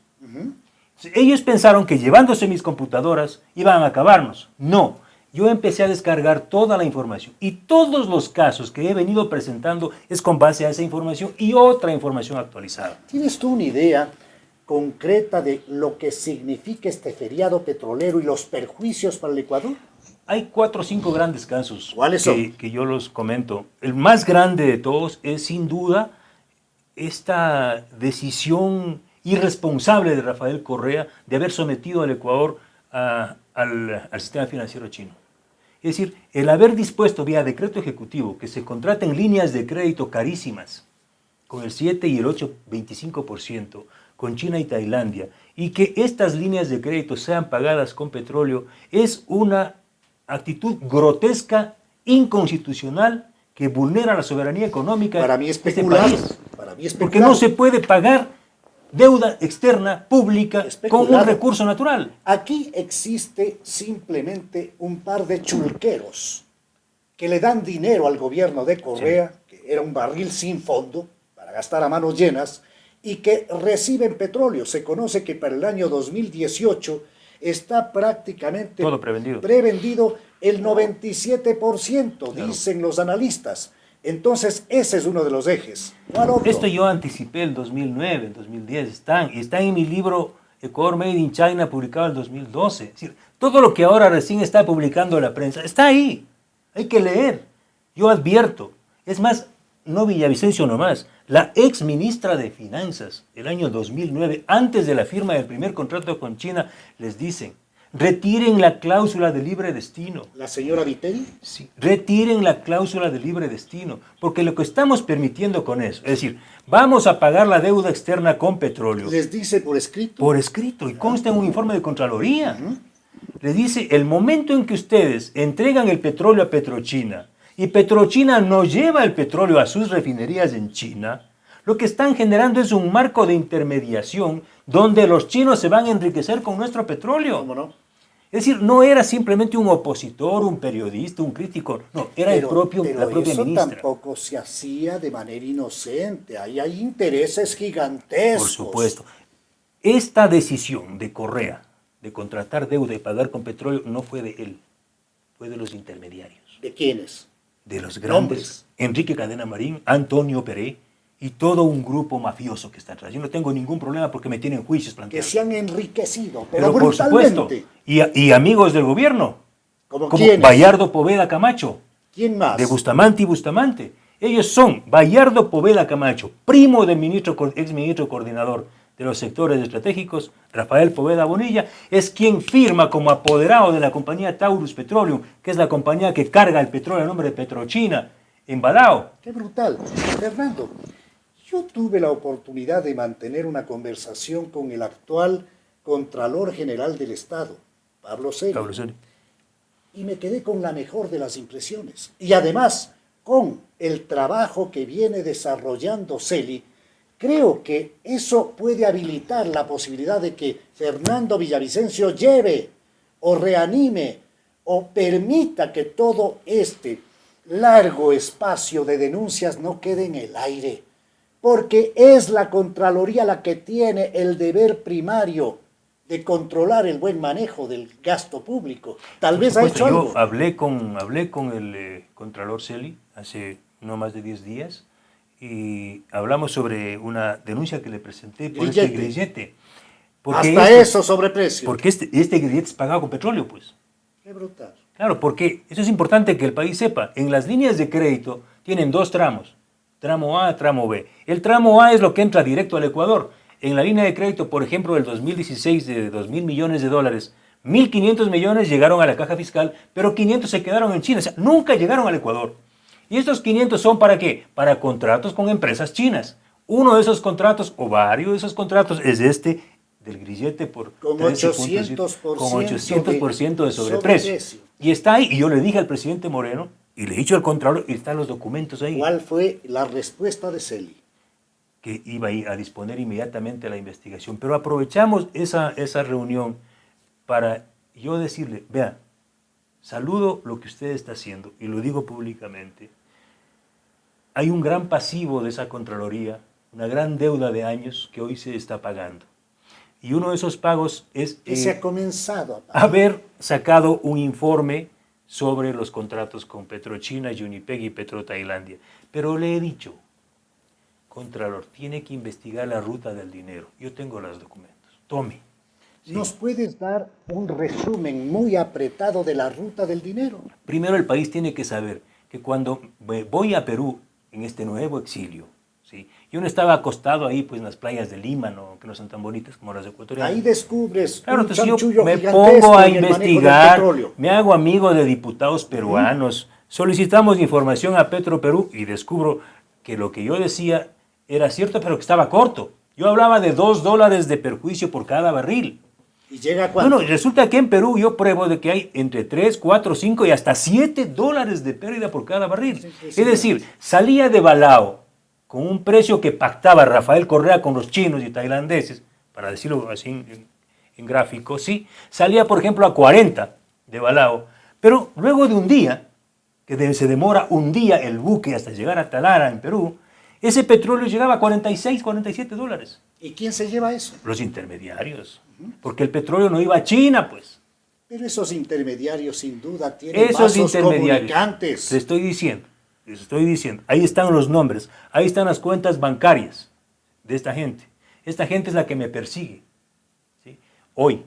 Ellos pensaron que llevándose mis computadoras iban a acabarnos. No, yo empecé a descargar toda la información y todos los casos que he venido presentando es con base a esa información y otra información actualizada. ¿Tienes tú una idea concreta de lo que significa este feriado petrolero y los perjuicios para el Ecuador? Hay 4 o 5 grandes casos. ¿Cuáles son? Que yo los comento. El más grande de todos es sin duda esta decisión irresponsable de Rafael Correa de haber sometido al Ecuador al sistema financiero chino. Es decir, el haber dispuesto vía decreto ejecutivo que se contraten líneas de crédito carísimas con el 7 y el 8,25% con China y Tailandia, y que estas líneas de crédito sean pagadas con petróleo, es una actitud grotesca, inconstitucional, que vulnera la soberanía económica de este país. Porque no se puede pagar deuda externa pública con un recurso natural. Aquí existe simplemente un par de chulqueros que le dan dinero al gobierno de Correa, sí, que era un barril sin fondo para gastar a manos llenas, y que reciben petróleo. Se conoce que para el año 2018 está prácticamente todo prevendido el 97%, claro, dicen los analistas. Entonces, ese es uno de los ejes. ¿Cuál otro? Esto yo anticipé el 2009, el 2010, están en mi libro Ecuador Made in China, publicado en el 2012. Es decir, todo lo que ahora recién está publicando la prensa está ahí. Hay que leer. Yo advierto. Es más, no Villavicencio nomás, la ex ministra de Finanzas, el año 2009, antes de la firma del primer contrato con China, les dicen: retiren la cláusula de libre destino. ¿La señora Viteri? Sí, retiren la cláusula de libre destino, porque lo que estamos permitiendo con eso, es decir, vamos a pagar la deuda externa con petróleo. ¿Les dice por escrito? Por escrito, y consta en un informe de Contraloría. Les dice, el momento en que ustedes entregan el petróleo a Petrochina, y Petrochina no lleva el petróleo a sus refinerías en China, lo que están generando es un marco de intermediación donde los chinos se van a enriquecer con nuestro petróleo. ¿Cómo no? Es decir, no era simplemente un opositor, un periodista, un crítico, no, era la propia eso ministra. Tampoco se hacía de manera inocente, ahí hay intereses gigantescos. Por supuesto. Esta decisión de Correa de contratar deuda y pagar con petróleo no fue de él, fue de los intermediarios. ¿De quiénes? De los grandes, Enrique Cadena Marín, Antonio Peré y todo un grupo mafioso que está atrás. Yo no tengo ningún problema porque me tienen juicios planteados. Que se han enriquecido, pero por supuesto. Y amigos del gobierno, como Bayardo Poveda Camacho. ¿Quién más? De Bustamante y Bustamante. Ellos son Bayardo Poveda Camacho, primo del exministro coordinador de los sectores estratégicos, Rafael Poveda Bonilla, es quien firma como apoderado de la compañía Taurus Petroleum, que es la compañía que carga el petróleo a nombre de Petrochina, en Balao. ¡Qué brutal! Fernando, yo tuve la oportunidad de mantener una conversación con el actual Contralor General del Estado, Pablo Celi. Pablo Celi. Y me quedé con la mejor de las impresiones. Y además, con el trabajo que viene desarrollando Celi, creo que eso puede habilitar la posibilidad de que Fernando Villavicencio lleve o reanime o permita que todo este largo espacio de denuncias no quede en el aire, porque es la Contraloría la que tiene el deber primario de controlar el buen manejo del gasto público. Tal vez ha hecho algo. Yo hablé con el Contralor Celi hace no más de 10 días y hablamos sobre una denuncia que le presenté por este grillete. Hasta eso sobreprecio. Porque este grillete es pagado con petróleo, pues. Qué brutal. Claro, porque eso es importante que el país sepa. En las líneas de crédito tienen dos tramos, tramo A, tramo B. El tramo A es lo que entra directo al Ecuador. En la línea de crédito, por ejemplo, del 2016 de 2.000 millones de dólares, 1.500 millones llegaron a la caja fiscal, pero 500 se quedaron en China, o sea, nunca llegaron al Ecuador. ¿Y estos 500 son para qué? Para contratos con empresas chinas. Uno de esos contratos, o varios de esos contratos, es este del grillete por con 800% de sobreprecio. Y está ahí, y yo le dije al presidente Moreno, y le he dicho al Contralor, y están los documentos ahí. ¿Cuál fue la respuesta de Celi? Que iba a disponer inmediatamente la investigación. Pero aprovechamos esa reunión para yo decirle, vea, saludo lo que usted está haciendo, y lo digo públicamente. Hay un gran pasivo de esa Contraloría, una gran deuda de años que hoy se está pagando. Y uno de esos pagos es que se ha comenzado a haber sacado un informe sobre los contratos con Petrochina, Unipeg y Petrotailandia. Pero le he dicho, Contralor, tiene que investigar la ruta del dinero. Yo tengo los documentos. Tome. Sí. ¿Nos puedes dar un resumen muy apretado de la ruta del dinero? Primero, el país tiene que saber que cuando voy a Perú en este nuevo exilio, ¿sí? Yo no estaba acostado ahí pues en las playas de Lima, ¿no? Que no son tan bonitas como las ecuatorianas. Ahí descubres claro, un chanchullo yo me gigantesco pongo a en el manejo del investigar, petróleo. me hago amigo de diputados peruanos, solicitamos información a Petroperú y descubro que lo que yo decía era cierto, pero que estaba corto. Yo hablaba de $2 de perjuicio por cada barril. ¿Y llega a cuánto? Bueno, resulta que en Perú yo pruebo de que hay entre 3, 4, 5 y hasta $7 de pérdida por cada barril. Sí, es decir, salía de Balao con un precio que pactaba Rafael Correa con los chinos y tailandeses, para decirlo así en gráfico, sí, salía por ejemplo a 40 de Balao, pero luego de un día, que se demora un día el buque hasta llegar a Talara en Perú, ese petróleo llegaba a 46, $47. ¿Y quién se lleva eso? Los intermediarios, porque el petróleo no iba a China, pues. Pero esos intermediarios sin duda tienen vasos comunicantes. Les estoy diciendo, ahí están los nombres, ahí están las cuentas bancarias de esta gente. Esta gente es la que me persigue, ¿sí? Hoy,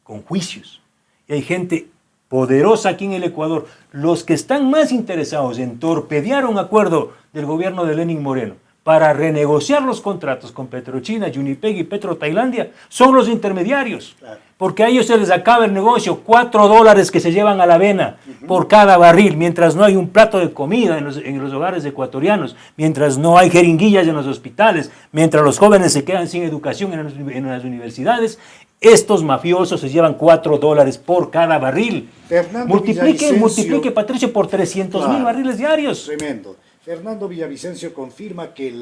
con juicios. Y hay gente poderosa aquí en el Ecuador. Los que están más interesados en torpedear un acuerdo del gobierno de Lenín Moreno para renegociar los contratos con Petrochina, Unipeg y Petrotailandia son los intermediarios. Claro. Porque a ellos se les acaba el negocio, $4 que se llevan a la avena por cada barril, mientras no hay un plato de comida en los hogares ecuatorianos, mientras no hay jeringuillas en los hospitales, mientras los jóvenes se quedan sin educación en las universidades. Estos mafiosos se llevan $4 por cada barril. Multiplique, Patricio, por 300,000 barriles diarios. Tremendo. Fernando Villavicencio confirma que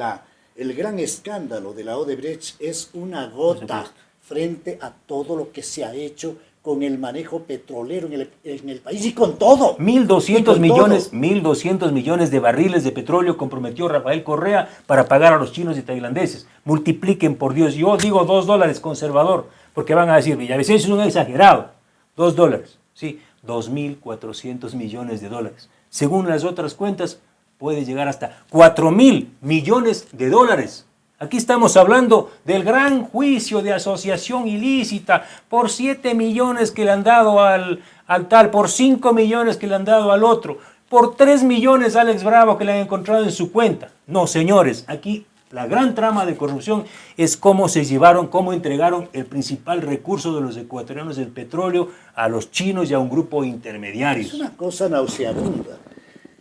el gran escándalo de la Odebrecht es una gota frente a todo lo que se ha hecho con el manejo petrolero en el país y con todo. 1.200 millones de barriles de petróleo comprometió Rafael Correa para pagar a los chinos y tailandeses. Multipliquen, por Dios. Yo digo $2 conservador, porque van a decir, Villavicencio es un exagerado. $2, sí, 2.400 millones de dólares. Según las otras cuentas, puede llegar hasta 4.000 millones de dólares. Aquí estamos hablando del gran juicio de asociación ilícita por 7 millones que le han dado al tal, por 5 millones que le han dado al otro, por 3 millones a Alex Bravo que le han encontrado en su cuenta. No, señores, aquí la gran trama de corrupción es cómo se llevaron, cómo entregaron el principal recurso de los ecuatorianos, el petróleo, a los chinos y a un grupo de intermediarios. Es una cosa nauseabunda.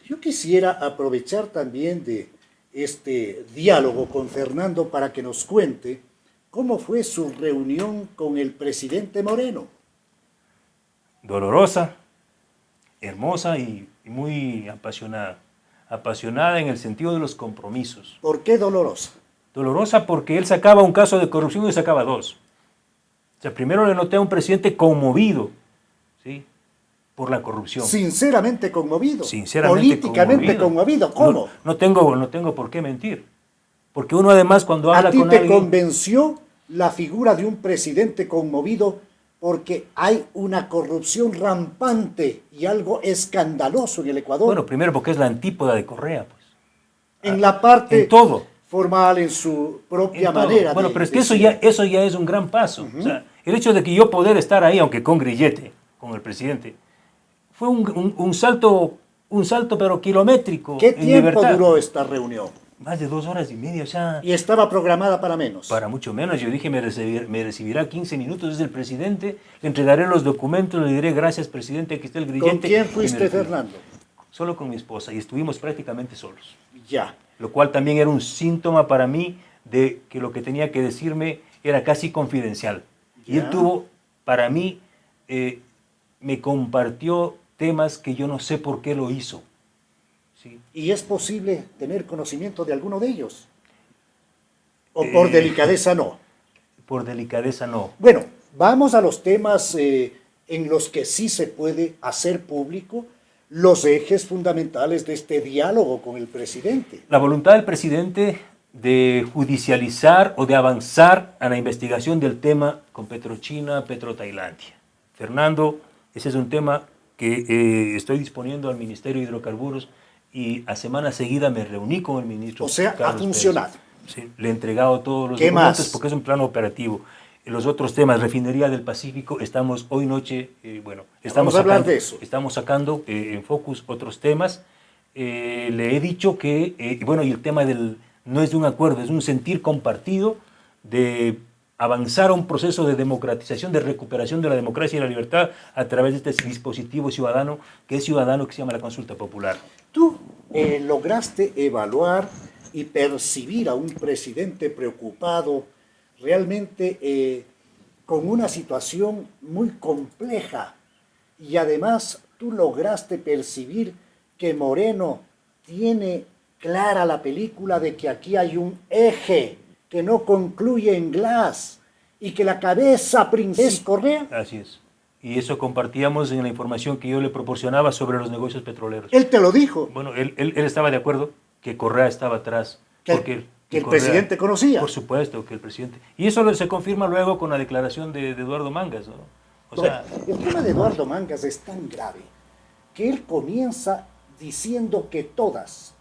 Yo quisiera aprovechar también de este diálogo con Fernando para que nos cuente cómo fue su reunión con el presidente Moreno. dolorosa, hermosa y muy apasionada. Apasionada en el sentido de los compromisos. ¿Por qué dolorosa? Dolorosa porque él sacaba un caso de corrupción y sacaba dos. O sea, primero le noté a un presidente conmovido, ¿sí?, por la corrupción. Sinceramente conmovido. Sinceramente políticamente conmovido. ¿Cómo? No tengo por qué mentir. Porque uno además cuando habla ¿A ti con te alguien... convenció la figura de un presidente conmovido porque hay una corrupción rampante y algo escandaloso en el Ecuador? Bueno, primero porque es la antípoda de Correa, pues. En la parte En todo. formal, en su propia En todo. manera. Bueno, pero es que ser. eso ya es un gran paso. O sea, el hecho de que yo poder estar ahí, aunque con grillete, con el presidente, fue un salto pero kilométrico. ¿Qué en tiempo libertad. duró esta reunión? Más de 2 horas y media, o sea... Y estaba programada para menos. Para mucho menos. Yo dije, me recibirá 15 minutos desde el presidente, le entregaré los documentos, le diré gracias, presidente, aquí está el grillete. ¿Con quién y fuiste, me retiro. Fernando? Solo con mi esposa, y estuvimos prácticamente solos. Ya. Lo cual también era un síntoma para mí de que lo que tenía que decirme era casi confidencial. Y él Ya. tuvo, para mí, me compartió temas que yo no sé por qué lo hizo. ¿Sí? ¿Y es posible tener conocimiento de alguno de ellos? ¿O por delicadeza no? Por delicadeza no. Bueno, vamos a los temas en los que sí se puede hacer público los ejes fundamentales de este diálogo con el presidente. La voluntad del presidente de judicializar o de avanzar a la investigación del tema con Petrochina, Petrotailandia. Fernando, ese es un tema que estoy disponiendo al Ministerio de Hidrocarburos y a semana seguida me reuní con el ministro. O sea, Carlos ha funcionado. Pérez. Sí, le he entregado todos los ¿Qué documentos más? porque es un plan operativo. Los otros temas, refinería del Pacífico, estamos hoy noche, Vamos a hablar de eso. Estamos sacando en focus otros temas. Le he dicho que, y el tema no es de un acuerdo, es un sentir compartido de avanzar a un proceso de democratización, de recuperación de la democracia y la libertad a través de este dispositivo ciudadano, que se llama la consulta popular. Tú lograste evaluar y percibir a un presidente preocupado, realmente con una situación muy compleja, y además tú lograste percibir que Moreno tiene clara la película de que aquí hay un eje que no concluye en Glass y que la cabeza principal es Correa. Así es. Y eso compartíamos en la información que yo le proporcionaba sobre los negocios petroleros. Él te lo dijo. Bueno, él estaba de acuerdo que Correa estaba atrás. Que el presidente conocía. Por supuesto, que el presidente... Y eso se confirma luego con la declaración de Eduardo Mangas, ¿no? O sea, el tema de Eduardo Mangas es tan grave que él comienza diciendo que todas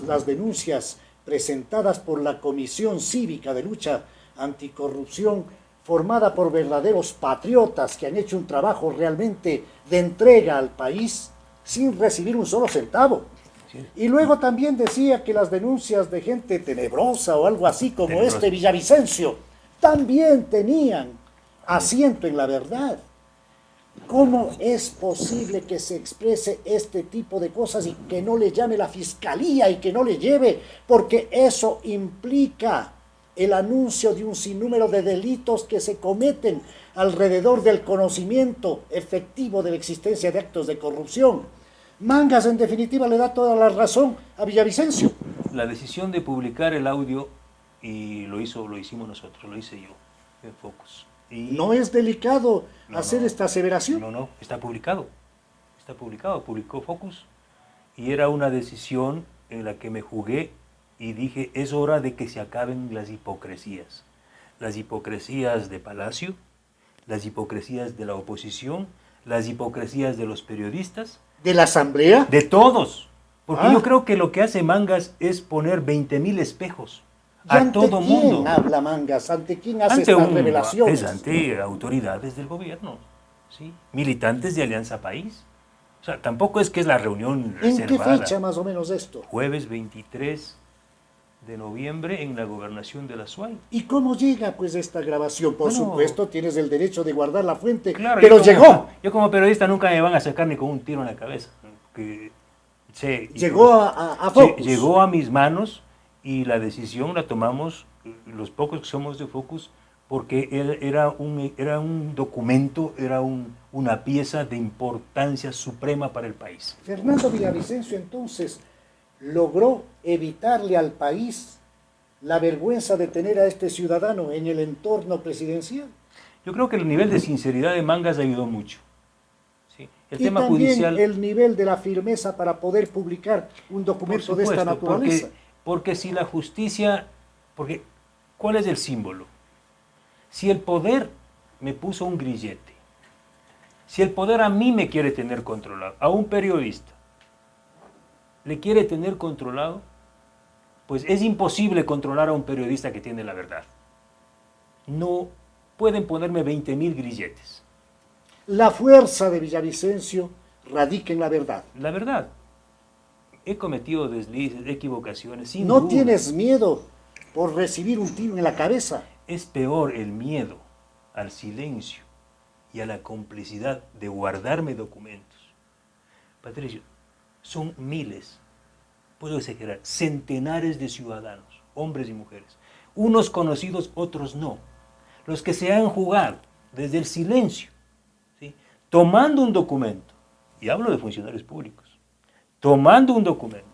las denuncias presentadas por la Comisión Cívica de Lucha Anticorrupción, formada por verdaderos patriotas que han hecho un trabajo realmente de entrega al país sin recibir un solo centavo. sí. Y luego también decía que las denuncias de gente tenebrosa o algo así como Tenebrosa. Villavicencio también tenían asiento en la verdad. ¿Cómo es posible que se exprese este tipo de cosas y que no le llame la fiscalía y que no le lleve? Porque eso implica el anuncio de un sinnúmero de delitos que se cometen alrededor del conocimiento efectivo de la existencia de actos de corrupción. Mangas, en definitiva, le da toda la razón a Villavicencio. La decisión de publicar el audio, y lo hicimos nosotros, lo hice yo, en Focus. Y ¿No es delicado hacer esta aseveración? No, está publicado. Publicó Focus. Y era una decisión en la que me jugué y dije, es hora de que se acaben las hipocresías. Las hipocresías de Palacio, las hipocresías de la oposición, las hipocresías de los periodistas. ¿De la Asamblea? De todos. Porque Ah. yo creo que lo que hace Mangas es poner 20.000 espejos ¿Y a ante todo quién mundo. habla Mangas? ¿Ante quién hace estas revelaciones? Es ante autoridades del gobierno, ¿sí? Militantes de Alianza País. O sea, tampoco es que es la reunión ¿En qué reservada. fecha más o menos esto? Jueves 23 de noviembre en la gobernación de la SUAY. ¿Y cómo llega pues esta grabación? Por Bueno, supuesto, tienes el derecho de guardar la fuente, Claro, pero yo como- llegó. Yo como periodista nunca me van a sacar ni con un tiro en la cabeza. Llegó a Focus. Llegó a mis manos y la decisión la tomamos los pocos que somos de Focus porque era un documento, una pieza de importancia suprema para el país. Fernando Villavicencio entonces logró evitarle al país la vergüenza de tener a este ciudadano en el entorno presidencial. Yo creo que el nivel de sinceridad de Mangas ayudó mucho. ¿Sí? El y tema también judicial, el nivel de la firmeza para poder publicar un documento de esta naturaleza. Porque si la justicia, porque ¿cuál es el símbolo? Si el poder me puso un grillete, si el poder a mí me quiere tener controlado, a un periodista le quiere tener controlado, pues es imposible controlar a un periodista que tiene la verdad. No pueden ponerme 20.000 grilletes. La fuerza de Villavicencio radica en la verdad. La verdad. He cometido deslices, equivocaciones, sin No duda. tienes miedo por recibir un tiro en la cabeza. Es peor el miedo al silencio y a la complicidad de guardarme documentos. Patricio, son miles, puedo exagerar, centenares de ciudadanos, hombres y mujeres, unos conocidos, otros no, los que se han jugado desde el silencio, ¿sí? Tomando un documento, y hablo de funcionarios públicos, tomando un documento,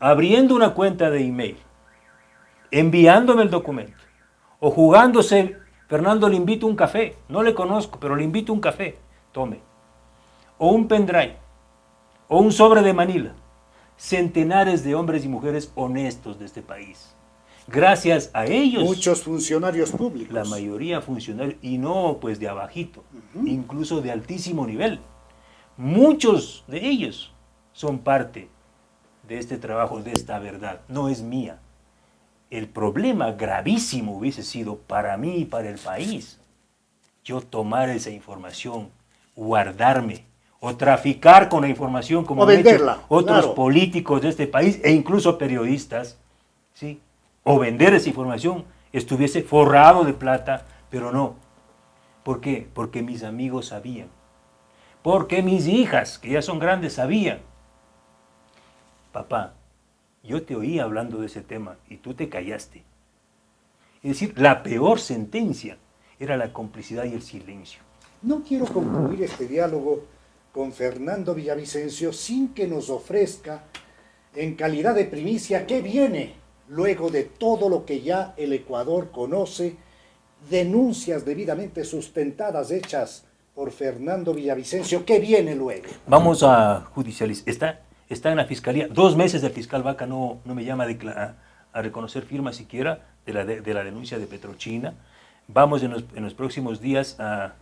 abriendo una cuenta de email, enviándome el documento, o jugándose, Fernando, le invito un café, no le conozco, pero le invito un café, tome, o un pendrive, o un sobre de Manila, centenares de hombres y mujeres honestos de este país. Gracias a ellos, muchos funcionarios públicos, la mayoría funcionarios, y no pues de abajito, incluso de altísimo nivel, muchos de ellos son parte de este trabajo, de esta verdad, no es mía. El problema gravísimo hubiese sido para mí y para el país, yo tomar esa información, guardarme, o traficar con la información como han hecho otros políticos de este país e incluso periodistas, ¿sí? O vender esa información, estuviese forrado de plata, pero no. ¿Por qué? Porque mis amigos sabían, porque mis hijas, que ya son grandes, sabían. Papá, yo te oí hablando de ese tema y tú te callaste. Es decir, la peor sentencia era la complicidad y el silencio. No quiero concluir este diálogo con Fernando Villavicencio sin que nos ofrezca, en calidad de primicia, qué viene luego de todo lo que ya el Ecuador conoce, denuncias debidamente sustentadas hechas por Fernando Villavicencio. ¿Qué viene luego? Vamos a judicializar. Está en la fiscalía. 2 meses el fiscal Vaca no me llama a reconocer firma siquiera de la denuncia de Petrochina. Vamos en los próximos días a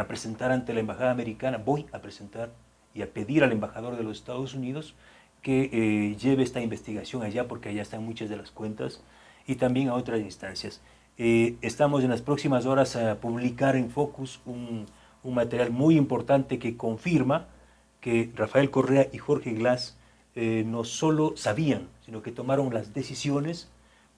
presentar ante la embajada americana, voy a presentar y a pedir al embajador de los Estados Unidos que lleve esta investigación allá, porque allá están muchas de las cuentas, y también a otras instancias. Estamos en las próximas horas a publicar en Focus un material muy importante que confirma que Rafael Correa y Jorge Glass no solo sabían, sino que tomaron las decisiones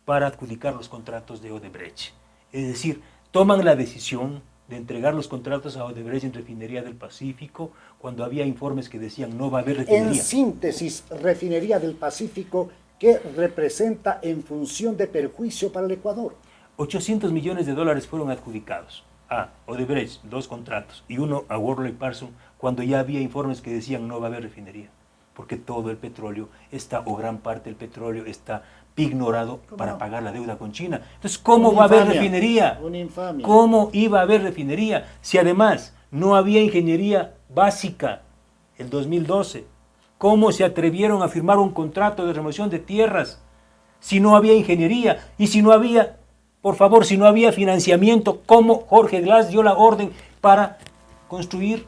para adjudicar los contratos de Odebrecht. Es decir, toman la decisión de entregar los contratos a Odebrecht en Refinería del Pacífico, cuando había informes que decían no va a haber refinería. En síntesis, Refinería del Pacífico, ¿qué representa en función de perjuicio para el Ecuador? 800 millones de dólares fueron adjudicados a Odebrecht, 2 contratos, y uno a Worley Parsons, cuando ya había informes que decían no va a haber refinería, porque todo el petróleo está, o gran parte del petróleo está ignorado para pagar la deuda con China. Entonces, ¿cómo va a haber refinería? Una infamia. ¿Cómo iba a haber refinería? Si además no había ingeniería básica el 2012, ¿cómo se atrevieron a firmar un contrato de remoción de tierras si no había ingeniería? Y si no había, por favor, si no había financiamiento, ¿cómo Jorge Glass dio la orden para construir,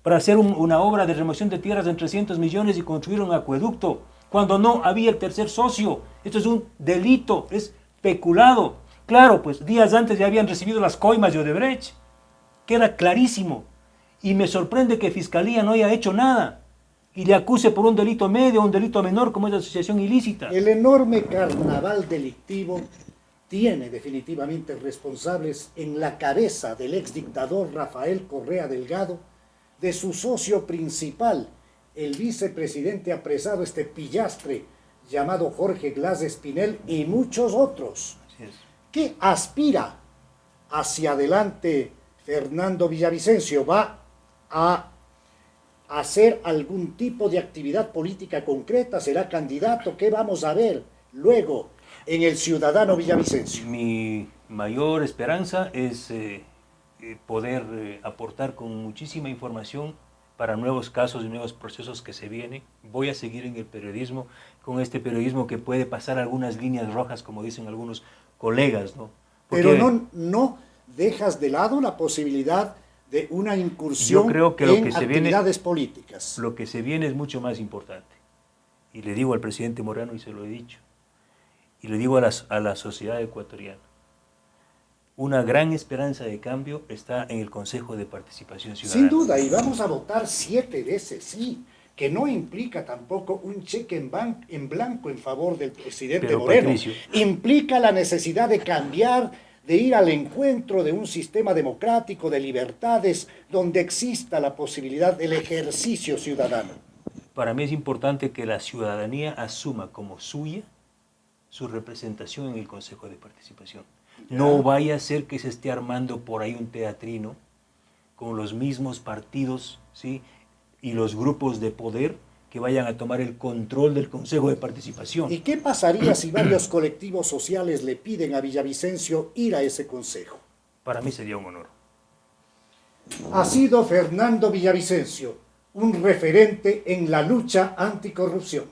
para hacer una obra de remoción de tierras en 300 millones y construir un acueducto, cuando no había el tercer socio? Esto es un delito, es peculado. Claro, pues días antes ya habían recibido las coimas de Odebrecht, queda clarísimo. Y me sorprende que Fiscalía no haya hecho nada y le acuse por un delito medio o un delito menor como es la asociación ilícita. El enorme carnaval delictivo tiene definitivamente responsables en la cabeza del exdictador Rafael Correa Delgado, de su socio principal, el vicepresidente apresado, este pillastre llamado Jorge Glass Espinel, y muchos otros. Así es. qué aspira hacia adelante Fernando Villavicencio? ¿Va a hacer algún tipo de actividad política concreta? ¿Será candidato? ¿Qué vamos a ver luego en el ciudadano Villavicencio? Mi mayor esperanza es poder aportar con muchísima información para nuevos casos y nuevos procesos que se vienen. Voy a seguir en el periodismo, con este periodismo que puede pasar algunas líneas rojas, como dicen algunos colegas, ¿no? Porque pero no dejas de lado la posibilidad de una incursión yo creo que en actividades políticas. Lo que se viene es mucho más importante. Y le digo al presidente Moreno, y se lo he dicho, y le digo a la sociedad ecuatoriana, una gran esperanza de cambio está en el Consejo de Participación Ciudadana. Sin duda, y vamos a votar 7 veces, sí, que no implica tampoco un cheque en blanco en favor del presidente Pero, Moreno. Patricio, implica la necesidad de cambiar, de ir al encuentro de un sistema democrático de libertades donde exista la posibilidad del ejercicio ciudadano. para mí es importante que la ciudadanía asuma como suya su representación en el Consejo de Participación. No vaya a ser que se esté armando por ahí un teatrino con los mismos partidos, ¿sí?, y los grupos de poder que vayan a tomar el control del Consejo de Participación. ¿Y qué pasaría si varios colectivos sociales le piden a Villavicencio ir a ese consejo? Para mí sería un honor. Ha sido Fernando Villavicencio un referente en la lucha anticorrupción.